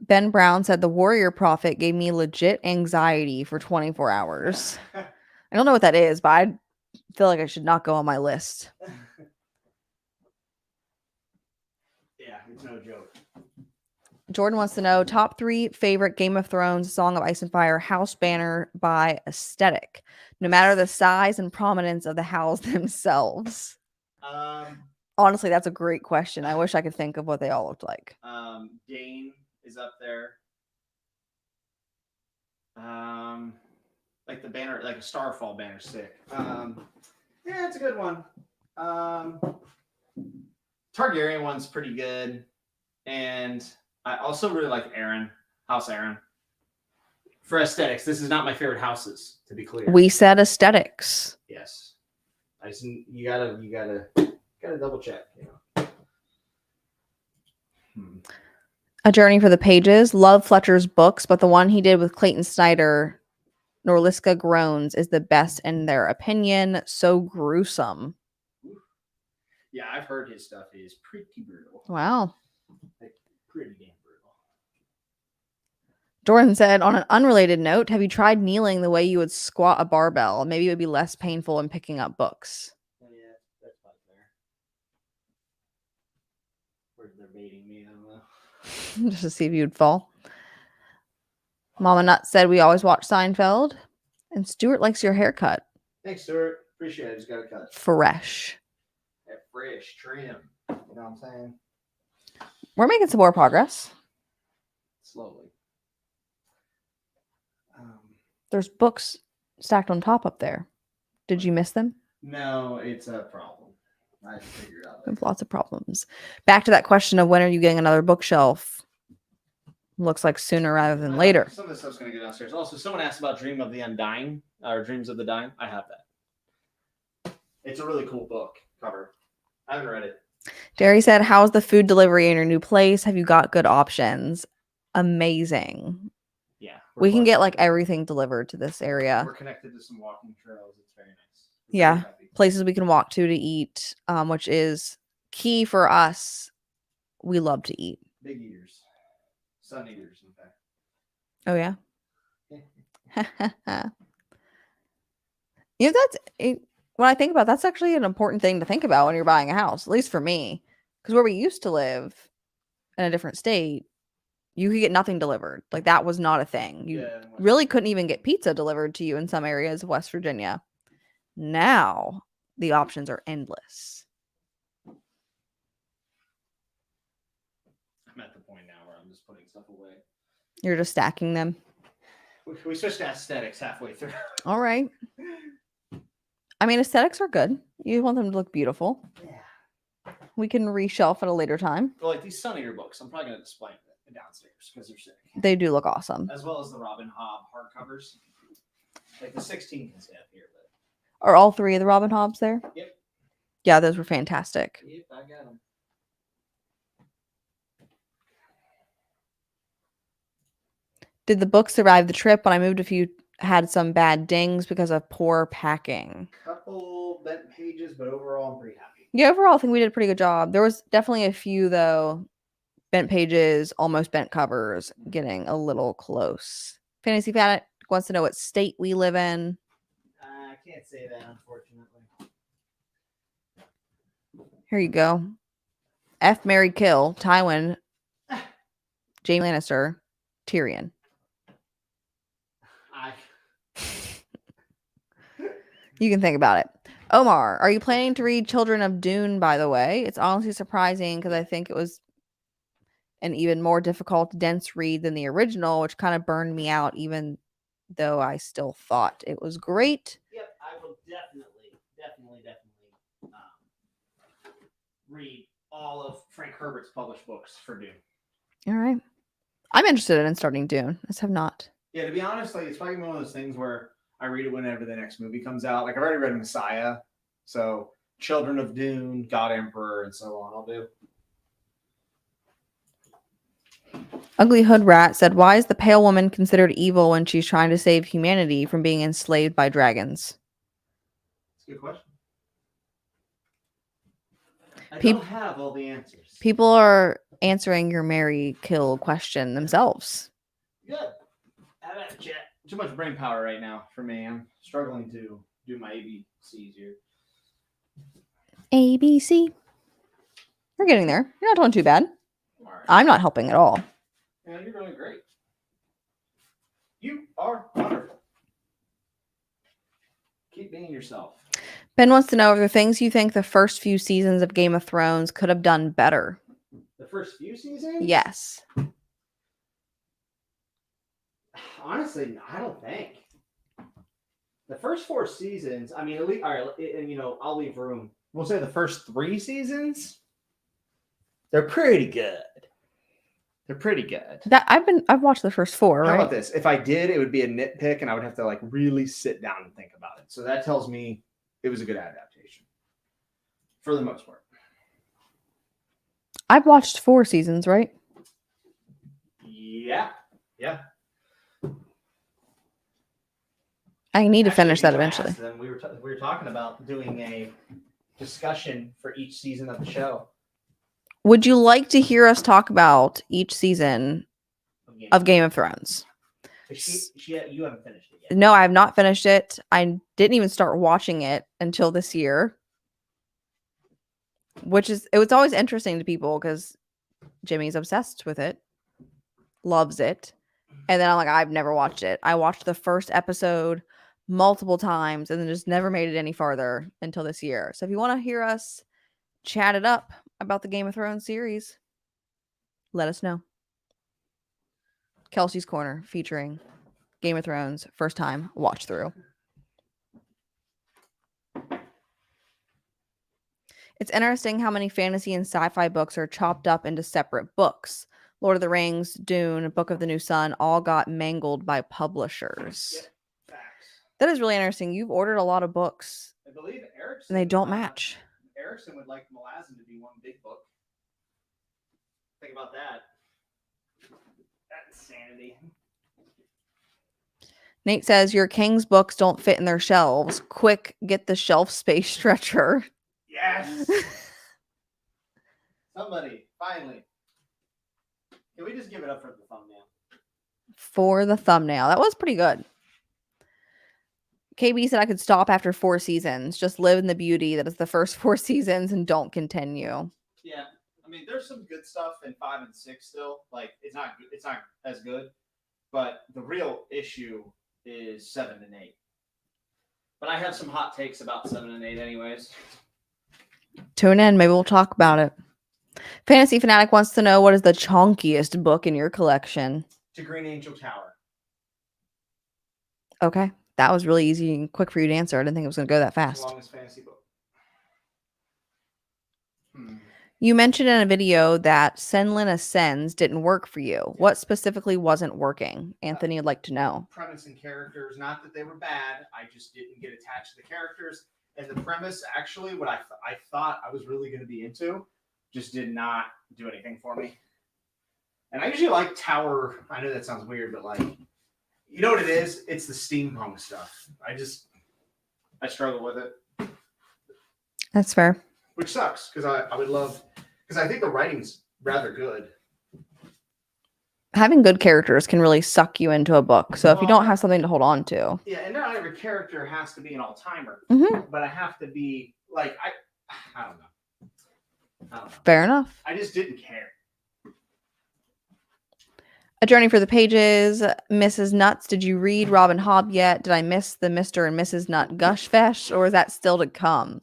Ben Brown said the Warrior Prophet gave me legit anxiety for 24 hours. I don't know what that is, but I feel like I should not go on my list. Yeah, it's no joke. Jordan wants to know top 3 favorite Game of Thrones, Song of Ice and Fire house banner by aesthetic, no matter the size and prominence of the house themselves. Honestly, that's a great question. I wish I could think of what they all looked like. Dane is up there. Like the banner, like a Starfall banner sick. Yeah, it's a good one. Targaryen one's pretty good. And I also really like House Aaron. For aesthetics, this is not my favorite houses, to be clear. We said aesthetics. Yes. You gotta double check, you know. A Journey for the Pages. Love Fletcher's books, but the one he did with Clayton Snyder, Norliska Groans, is the best in their opinion. So gruesome. Yeah, I've heard his stuff is pretty brutal. Wow. Like, pretty damn brutal. Jordan said, on an unrelated note, have you tried kneeling the way you would squat a barbell? Maybe it would be less painful in picking up books. Oh, yeah, that's about there. Where they're baiting me, I don't know. Just to see if you'd fall. Mama Nut said, we always watch Seinfeld. And Stuart likes your haircut. Thanks, Stuart. Appreciate it. Just got a cut. Fresh. That fresh trim. You know what I'm saying? We're making some more progress. Slowly. There's books stacked on top up there. Did you miss them? No, it's a problem. I figured out. We have lots of problems. Back to that question of when are you getting another bookshelf? Looks like sooner rather than later. Some of this stuff's going to go downstairs. Also, someone asked about Dream of the Undying or Dreams of the Dying. I have that. It's a really cool book cover. I haven't read it. Derry said, how's the food delivery in your new place? Have you got good options? Amazing. Yeah. We can get like everything delivered to this area. We're connected to some walking trails. It's very nice. Yeah. Places we can walk to eat, which is key for us. We love to eat. Big eaters. Sun eaters, in fact. Oh, yeah. You know, that's it. When I think about it, that's actually an important thing to think about when you're buying a house, at least for me. Because where we used to live in a different state, you could get nothing delivered. Like that was not a thing. You really couldn't even get pizza delivered to you in some areas of West Virginia. Now the options are endless. I'm at the point now where I'm just putting stuff away. You're just stacking them. We switched to aesthetics halfway through. All right. I mean, aesthetics are good. You want them to look beautiful. Yeah. We can reshelf at a later time. Well, like these Sun Eater books, I'm probably going to display them down downstairs because they're sick. They do look awesome. As well as the Robin Hobb hardcovers. Like the 16 can stay up here, but Are all 3 of the Robin Hobbs there? Yep. Yeah, those were fantastic. Yep, I got them. Did the book survive the trip? When I moved, a few had some bad dings because of poor packing. Couple bent pages, but overall I'm pretty happy. Yeah, overall, I think we did a pretty good job. There was definitely a few, though, bent pages, almost bent covers, getting a little close. Fantasy Fanatic wants to know what state we live in. I can't say that, unfortunately. Here you go. F. Marry Kill, Tywin, Jaime Lannister, Tyrion. You can think about it. Omar, are you planning to read Children of Dune, by the way? It's honestly surprising because I think it was an even more difficult, dense read than the original, which kind of burned me out, even though I still thought it was great. Yep, I will definitely read all of Frank Herbert's published books for Dune. All right. I'm interested in starting Dune. I just have not. Yeah, to be honest, like it's probably one of those things where I read it whenever the next movie comes out. Like I've already read Messiah, so Children of Dune, God Emperor, and so on. I'll do. Ugly Hood Rat said, "Why is the pale woman considered evil when she's trying to save humanity from being enslaved by dragons?" That's a good question. I don't have all the answers. People are answering your marry kill question themselves. Good. Have that chat. Too much brain power right now for me. I'm struggling to do my ABCs here. ABC. You're getting there. You're not doing too bad. Right. I'm not helping at all. Yeah, you're doing great. You are wonderful. Keep being yourself. Ben wants to know, are there things you think the first few seasons of Game of Thrones could have done better? The first few seasons? Yes. Honestly, I don't think. The first 4 seasons, I mean, at least, all right, and I'll leave room. We'll say the first 3 seasons, they're pretty good. They're pretty good. I've watched the first 4, right? How about this? If I did, it would be a nitpick, and I would have to like really sit down and think about it. So that tells me it was a good adaptation, for the most part. I've watched 4 seasons, right? Yeah. I need to finish that eventually. Then we were talking about doing a discussion for each season of the show. Would you like to hear us talk about each season of Game of Thrones? You haven't finished it yet. No, I have not finished it. I didn't even start watching it until this year, it was always interesting to people because Jimmy's obsessed with it, loves it. And then I'm like, I've never watched it. I watched the first episode multiple times and then just never made it any farther until this year. So if you want to hear us chat it up about the Game of Thrones series, let us know. Kelsey's Corner featuring Game of Thrones first time watch through. It's interesting how many fantasy and sci-fi books are chopped up into separate books. Lord of the Rings, Dune, Book of the New Sun all got mangled by publishers. Yep. Facts. That is really interesting. You've ordered a lot of books. I believe Erickson. And they don't match. Erickson would like Malazan to be one big book. Think about that. That's insanity. Nate says, your King's books don't fit in their shelves. Quick, get the shelf space stretcher. Yes. Somebody, finally. Can we just give it up for the thumbnail? For the thumbnail. That was pretty good. KB said I could stop after 4 seasons. Just live in the beauty that is the first 4 seasons and don't continue. Yeah. I mean, there's some good stuff in 5 and 6 still. Like, it's not as good. But the real issue is 7 and 8. But I have some hot takes about 7 and 8 anyways. Tune in. Maybe we'll talk about it. Fantasy Fanatic wants to know, what is the chonkiest book in your collection? To Green Angel Tower. Okay. That was really easy and quick for you to answer. I didn't think it was going to go that fast. It's the longest fantasy book. You mentioned in a video that Senlin Ascends didn't work for you. What specifically wasn't working? Anthony would like to know. Premise and characters, not that they were bad. I just didn't get attached to the characters. And the premise, actually, what I thought I was really going to be into, just did not do anything for me. And I usually like tower. I know that sounds weird, but like, you know what it is? It's the steampunk stuff. I struggle with it. That's fair. Which sucks, because I would love, because I think the writing's rather good. Having good characters can really suck you into a book. So if you don't have something to hold on to. Yeah, and not every character has to be an all-timer. Mm-hmm. But I have to be, like, I don't know. Fair enough. I just didn't care. A Journey for the Pages. Mrs. Nuts, did you read Robin Hobb yet? Did I miss the Mr. and Mrs. Nut gush fesh, or is that still to come?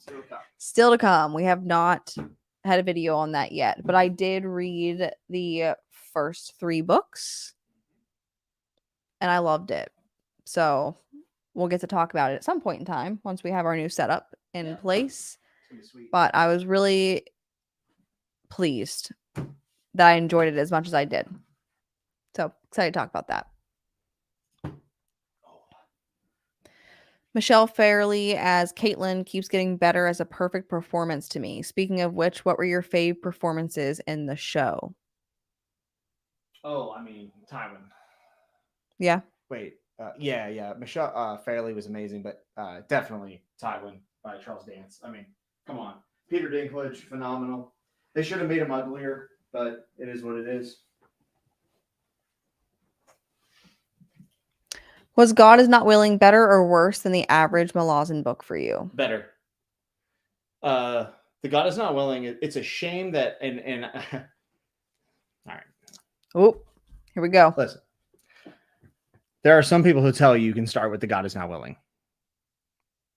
Still to come. We have not had a video on that yet, but I did read the first 3 books and I loved it. So we'll get to talk about it at some point in time once we have our new setup in place. But I was really pleased that I enjoyed it as much as I did. So excited to talk about that. Michelle Fairley as Caitlin keeps getting better as a perfect performance to me. Speaking of which, what were your fave performances in the show? Oh, I mean, Tywin. Yeah. Wait. Yeah. Michelle Fairley was amazing, but definitely Tywin by Charles Dance. I mean, come on. Peter Dinklage, phenomenal. They should have made him uglier, but it is what it is. Was God is Not Willing better or worse than the average Malazan book for you? Better. The God is Not Willing. It's a shame that and all right. Oh, here we go. Listen. There are some people who tell you can start with the God is Not Willing.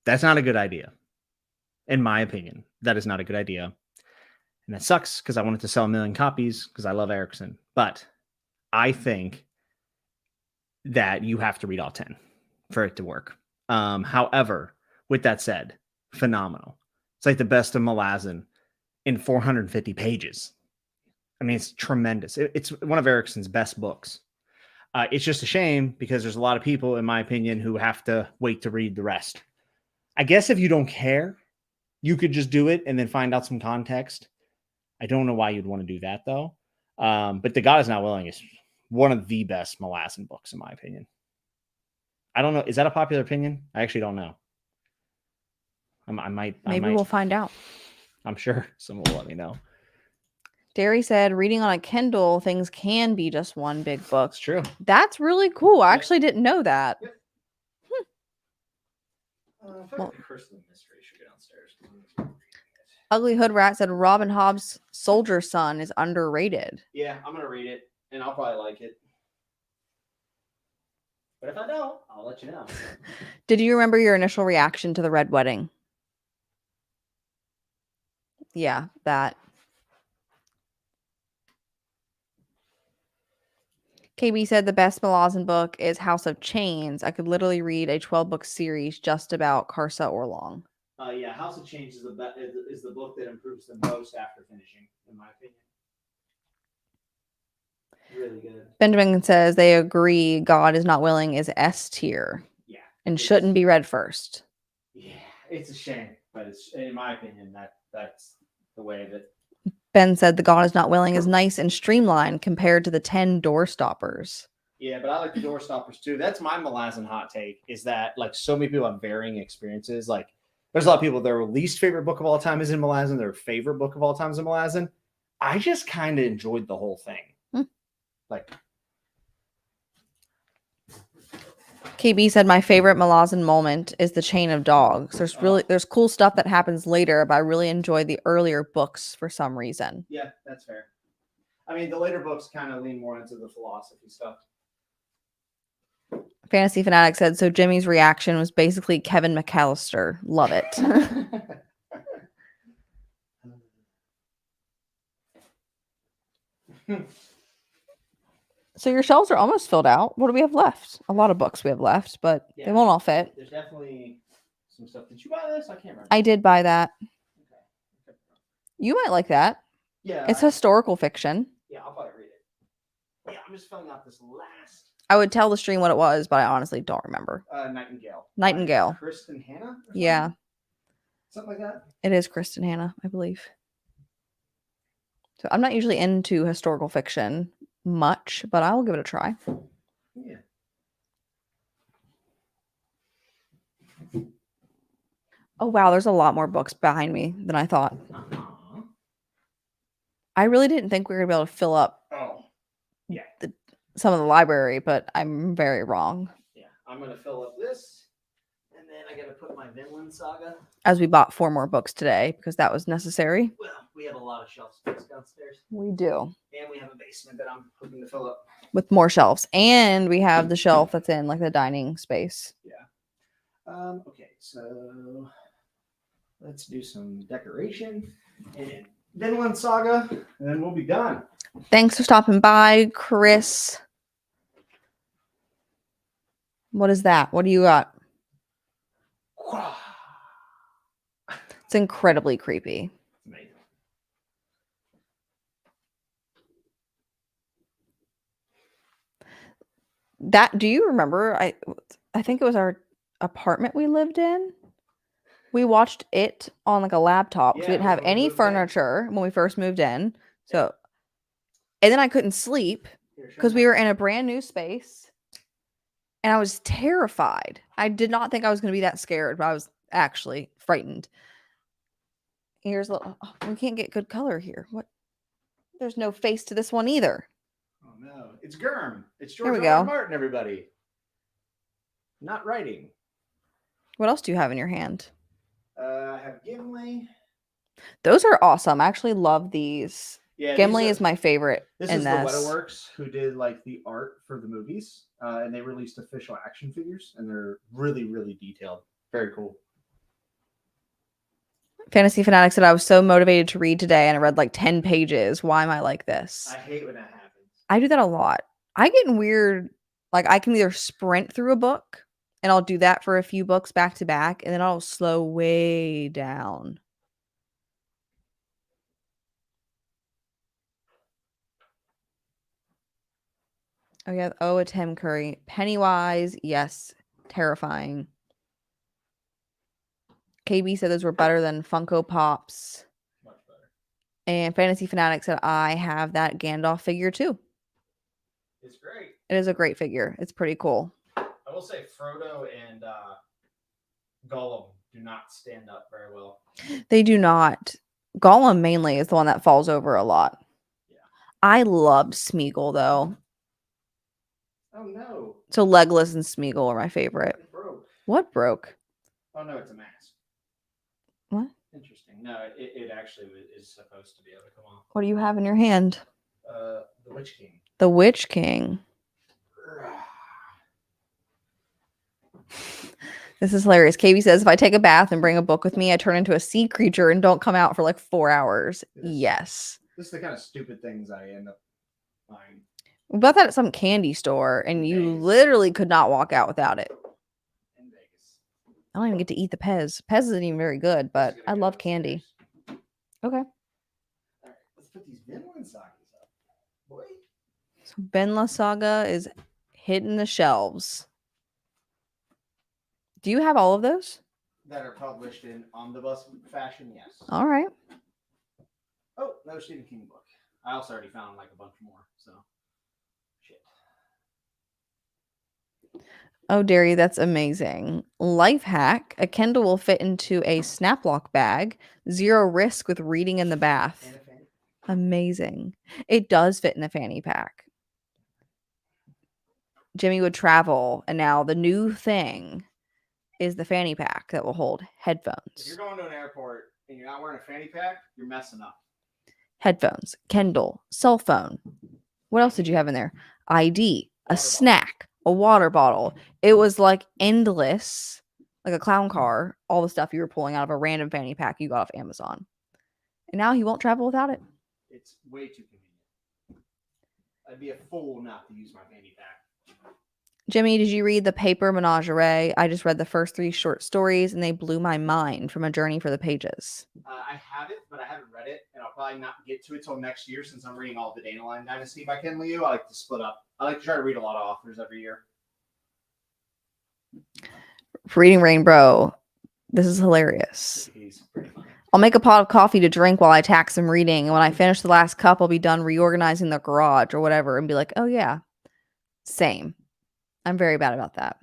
That's not a good idea. In my opinion, that is not a good idea. And that sucks because I wanted to sell 1 million copies because I love Erickson. But I think that you have to read all 10 for it to work. However, with that said, phenomenal. It's like the best of Malazan in 450 pages. I mean, it's tremendous. It's one of Erickson's best books. It's just a shame because there's a lot of people, in my opinion, who have to wait to read the rest. I guess if you don't care, you could just do it and then find out some context. I don't know why you'd want to do that, though. But The God is Not Willing is one of the best Malazan books, in my opinion. I don't know. Is that a popular opinion? I actually don't know. Maybe we'll find out. I'm sure someone will let me know. Derry said, reading on a Kindle, things can be just one big book. It's true. That's really cool. I actually didn't know that. Yep. Well, mystery should go downstairs. Ugly Hood Rat said Robin Hobb's Soldier Son is underrated. Yeah, I'm gonna read it, and I'll probably like it. But if I don't, I'll let you know. Did you remember your initial reaction to the Red Wedding? Yeah, that. KB said the best Malazan book is House of Chains. I could literally read a 12-book series just about Karsa Orlong. Yeah, House of Chains is the book that improves the most after finishing, in my opinion. Really good. Benjamin says they agree God is Not Willing is S tier. Yeah. And shouldn't be read first. Yeah, it's a shame, but it's, in my opinion, that's the way that. Ben said the God is Not Willing is nice and streamlined compared to the 10 door stoppers. Yeah, but I like the door stoppers too. That's my Malazan hot take, is that like so many people have varying experiences. Like there's a lot of people, their least favorite book of all time is in Malazan, their favorite book of all time is in Malazan. I just kind of enjoyed the whole thing. Like KB said my favorite Malazan moment is the chain of dogs. There's cool stuff that happens later, but I really enjoy the earlier books for some reason. Yeah, that's fair. I mean, the later books kind of lean more into the philosophy stuff. Fantasy Fanatic said, so Jimmy's reaction was basically Kevin McAllister. Love it. So your shelves are almost filled out. What do we have left? A lot of books we have left, but they won't all fit. There's definitely some stuff. Did you buy this? I can't remember. I did buy that. Okay. You might like that. Yeah. It's historical fiction. Yeah, I'll probably read it. Yeah, I'm just filling out this last. I would tell the stream what it was, but I honestly don't remember. Nightingale. Nightingale. Kristen Hannah? Yeah. Something like that? It is Kristen Hannah, I believe. So I'm not usually into historical fiction much, but I will give it a try. Yeah. Oh, wow. There's a lot more books behind me than I thought. Uh-huh. I really didn't think we were going to be able to fill up some of the library, but I'm very wrong. Yeah, I'm going to fill up this, and then I got to put my Vinland Saga. As we bought 4 more books today because that was necessary. Well, we have a lot of shelf space downstairs. We do. And we have a basement that I'm hoping to fill up. With more shelves. And we have the shelf that's in like the dining space. Yeah. Okay, so let's do some decoration and Vinland Saga, and then we'll be done. Thanks for stopping by, Chris. What is that? What do you got? It's incredibly creepy. Amazing. That, do you remember? I think it was our apartment we lived in. We watched it on like a laptop because we didn't have any furniture when we first moved in. So, and then I couldn't sleep because we were in a brand new space. And I was terrified. I did not think I was going to be that scared, but I was actually frightened. Here's a little, we can't get good color here. What? There's no face to this one either. Oh no, it's Gurm. It's There we George R. go. Martin, everybody. Not writing. What else do you have in your hand? I have Gimli. Those are awesome. I actually love these. Yeah, Gimli is my favorite. This is the Wetaworks who did like the art for the movies, and they released official action figures, and they're really, really detailed. Very cool. Fantasy Fanatic said I was so motivated to read today, and I read like 10 pages. Why am I like this? I hate when that happens. I do that a lot. I get in weird, like I can either sprint through a book, and I'll do that for a few books back to back, and then I'll slow way down. Oh, yeah. Oh, a Tim Curry. Pennywise. Yes. Terrifying. KB said those were better than Funko Pops. Much better. And Fantasy Fanatic said, I have that Gandalf figure too. It's great. It is a great figure. It's pretty cool. I will say Frodo and Gollum do not stand up very well. They do not. Gollum mainly is the one that falls over a lot. Yeah. I loved Smeagol though. Oh no. So Legolas and Smeagol are my favorite. It broke. What broke? Oh no, it's a mask. What? Interesting. No, it actually is supposed to be able to come off. What do you have in your hand? The Witch King. The Witch King. This is hilarious. KB says, if I take a bath and bring a book with me, I turn into a sea creature and don't come out for like 4 hours. Yes. This is the kind of stupid things I end up buying. We bought that at some candy store, and you literally could not walk out without it. In Vegas. I don't even get to eat the Pez. Pez isn't even very good, but I love candy. Okay. All right, let's put these Vinland Sagas up. Boy. So Vinland Saga is hitting the shelves. Do you have all of those? That are published in omnibus fashion, yes. All right. Oh, no Stephen King book. I also already found like a bunch more, so shit. Oh, Derry, that's amazing. Life hack. A Kindle will fit into a snap-lock bag. 0 risk with reading in the bath. Amazing. It does fit in a fanny pack. Jimmy would travel, and now the new thing is the fanny pack that will hold headphones. If you're going to an airport and you're not wearing a fanny pack, you're messing up. Headphones, Kindle, cell phone. What else did you have in there? ID, a snack, a water bottle. It was like endless, like a clown car, all the stuff you were pulling out of a random fanny pack you got off Amazon. And now he won't travel without it. It's way too convenient. I'd be a fool not to use my fanny pack. Jimmy, did you read The Paper Menagerie? I just read the first 3 short stories and they blew my mind from A Journey for the Pages. I have it, but I haven't read it, and I'll probably not get to it till next year since I'm reading all the Dandelion Dynasty by Ken Liu. I like to split up. I like to try to read a lot of authors every year. Reading Rainbow. This is hilarious. He's pretty funny. I'll make a pot of coffee to drink while I tack some reading. And when I finish the last cup, I'll be done reorganizing the garage or whatever and be like, oh, yeah, same. I'm very bad about that.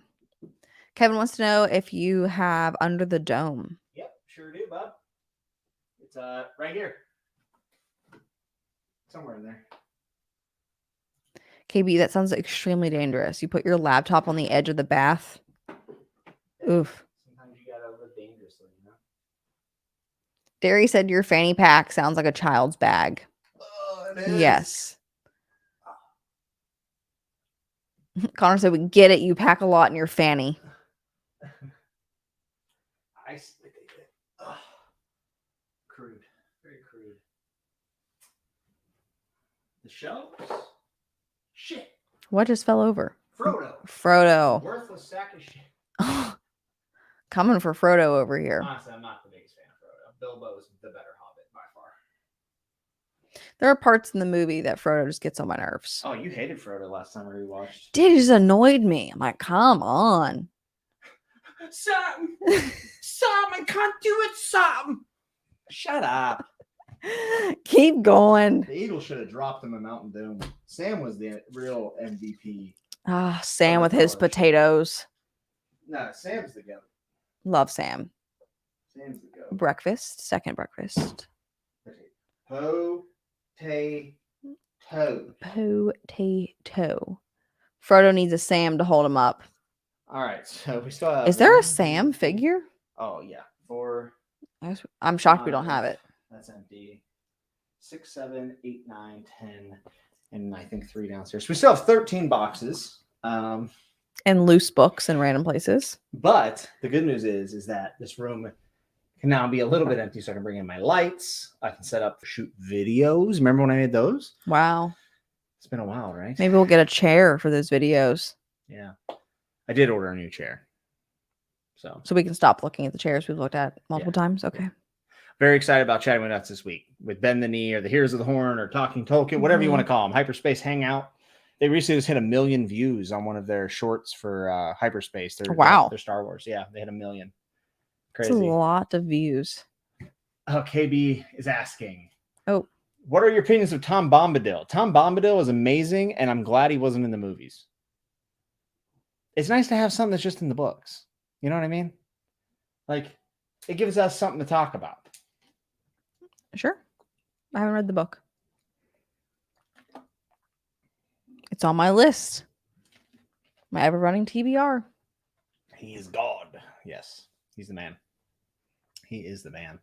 Kevin wants to know if you have Under the Dome. Yep, sure do, bud. It's right here. Somewhere in there. KB, that sounds extremely dangerous. You put your laptop on the edge of the bath. Oof. Sometimes you gotta live dangerously, you know? Derry said your fanny pack sounds like a child's bag. Oh, it is. Yes. Connor said, we get it. You pack a lot in your fanny. Crude. Very crude. The shelves? Shit. What just fell over? Frodo. Worthless sack of shit. Coming for Frodo over here. Honestly, I'm not the biggest fan of Frodo. Bilbo's the better Hobbit by far. There are parts in the movie that Frodo just gets on my nerves. Oh, you hated Frodo last time we rewatched. Dude, he just annoyed me. I'm like, come on. Sam! Sam, I can't do it, Sam! Shut up. Keep going. The Eagles should have dropped him a Mountain Dew. Sam was the real MVP. Ah, Sam with his potatoes. No, Sam's the goat. Love Sam. Sam's the goat. Breakfast. Second breakfast. Potato. Potato. Frodo needs a Sam to hold him up. All right, so we still have... Is there a Sam figure? Oh, yeah. 4. I'm shocked we don't have it. That's empty. 6, 7, 8, 9, 10, and I think 3 downstairs. We still have 13 boxes. And loose books in random places. But the good news is that this room can now be a little bit empty, so I can bring in my lights. I can set up to shoot videos. Remember when I made those? Wow. It's been a while, right? Maybe we'll get a chair for those videos. Yeah. I did order a new chair. So we can stop looking at the chairs we've looked at multiple times. Okay. Very excited about chatting with us this week with Bend the Knee or the Heroes of the Horn or Talking Tolkien, whatever you want to call them. Hyperspace Hangout. They recently just hit 1 million views on one of their shorts for Hyperspace. Their Star Wars. Yeah, they hit 1 million. Crazy. That's a lot of views. Oh, KB is asking. Oh. What are your opinions of Tom Bombadil? Tom Bombadil is amazing, and I'm glad he wasn't in the movies. It's nice to have something that's just in the books. You know what I mean? Like, it gives us something to talk about. Sure. I haven't read the book. It's on my list. My ever-running TBR. He is God. Yes, he's the man. He is the man.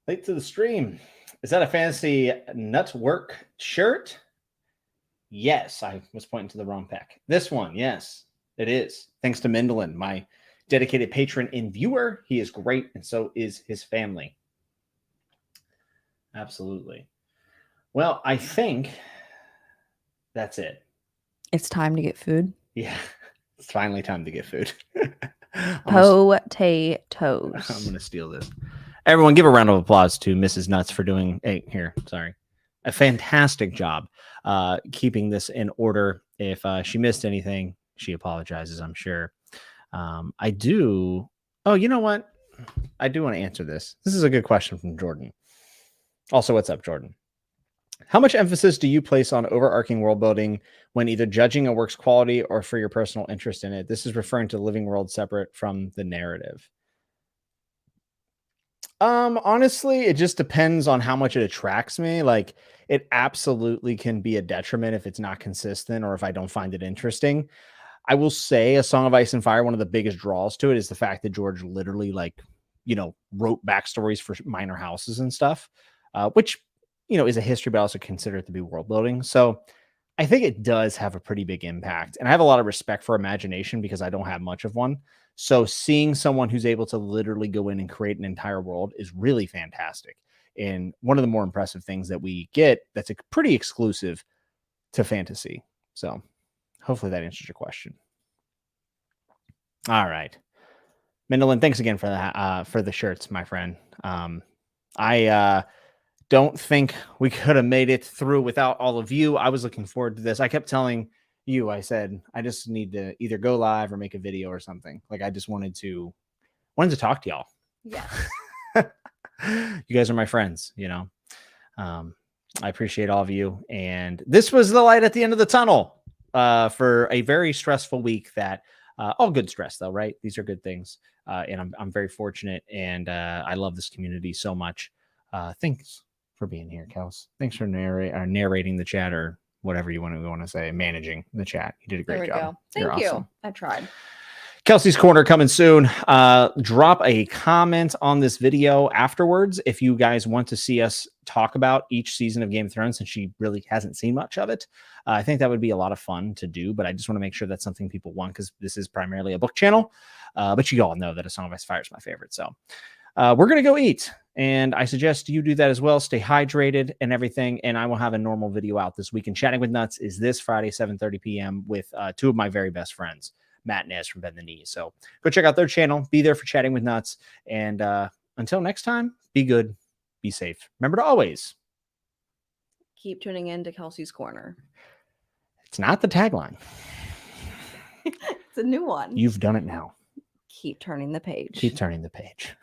Late to the stream. Is that a fantasy nut work shirt? Yes, I was pointing to the wrong pack. This one, yes, it is. Thanks to Mendelin, my dedicated patron and viewer. He is great, and so is his family. Absolutely. Well, I think that's it. It's time to get food. Yeah, it's finally time to get food. Potatoes. I'm going to steal this. Everyone, give a round of applause to Mrs. Nuts for doing a fantastic job keeping this in order. If she missed anything, she apologizes, I'm sure. I do. Oh, you know what? I do want to answer this. This is a good question from Jordan. Also, what's up, Jordan? How much emphasis do you place on overarching world building when either judging a work's quality or for your personal interest in it? This is referring to the living world separate from the narrative. Honestly, it just depends on how much it attracts me. Like, it absolutely can be a detriment if it's not consistent or if I don't find it interesting. I will say A Song of Ice and Fire, one of the biggest draws to it is the fact that George literally wrote backstories for minor houses and stuff, which, is a history, but also considered to be world building. So I think it does have a pretty big impact. And I have a lot of respect for imagination because I don't have much of one. So seeing someone who's able to literally go in and create an entire world is really fantastic. And one of the more impressive things that we get that's pretty exclusive to fantasy. So Hopefully that answers your question. All right. Mindolin, thanks again for the shirts, my friend. I don't think we could have made it through without all of you. I was looking forward to this. I kept telling you, I said, I just need to either go live or make a video or something. Like I just wanted to talk to y'all. Yes. You guys are my friends, you know. I appreciate all of you. And this was the light at the end of the tunnel for a very stressful week that all good stress though, right? These are good things. And I'm very fortunate and I love this community so much. Thanks for being here, Kels. Thanks for narrating the chat or whatever you want to say, managing the chat. You did a great job. Thank you. Awesome. I tried. Kelsey's Corner coming soon. Drop a comment on this video afterwards if you guys want to see us talk about each season of Game of Thrones, since she really hasn't seen much of it. I think that would be a lot of fun to do, but I just want to make sure that's something people want because this is primarily a book channel. But you all know that A Song of Ice and Fire is my favorite. So we're going to go eat. And I suggest you do that as well. Stay hydrated and everything. And I will have a normal video out this week. And Chatting with Nuts is this Friday, 7:30 p.m. with two of my very best friends, Matt and Ez from Bend the Knee. So go check out their channel. Be there for Chatting with Nuts. And until next time, be good, be safe. Remember to always keep tuning in to Kelsey's Corner. It's not the tagline. It's a new one. You've done it now. Keep turning the page. Keep turning the page.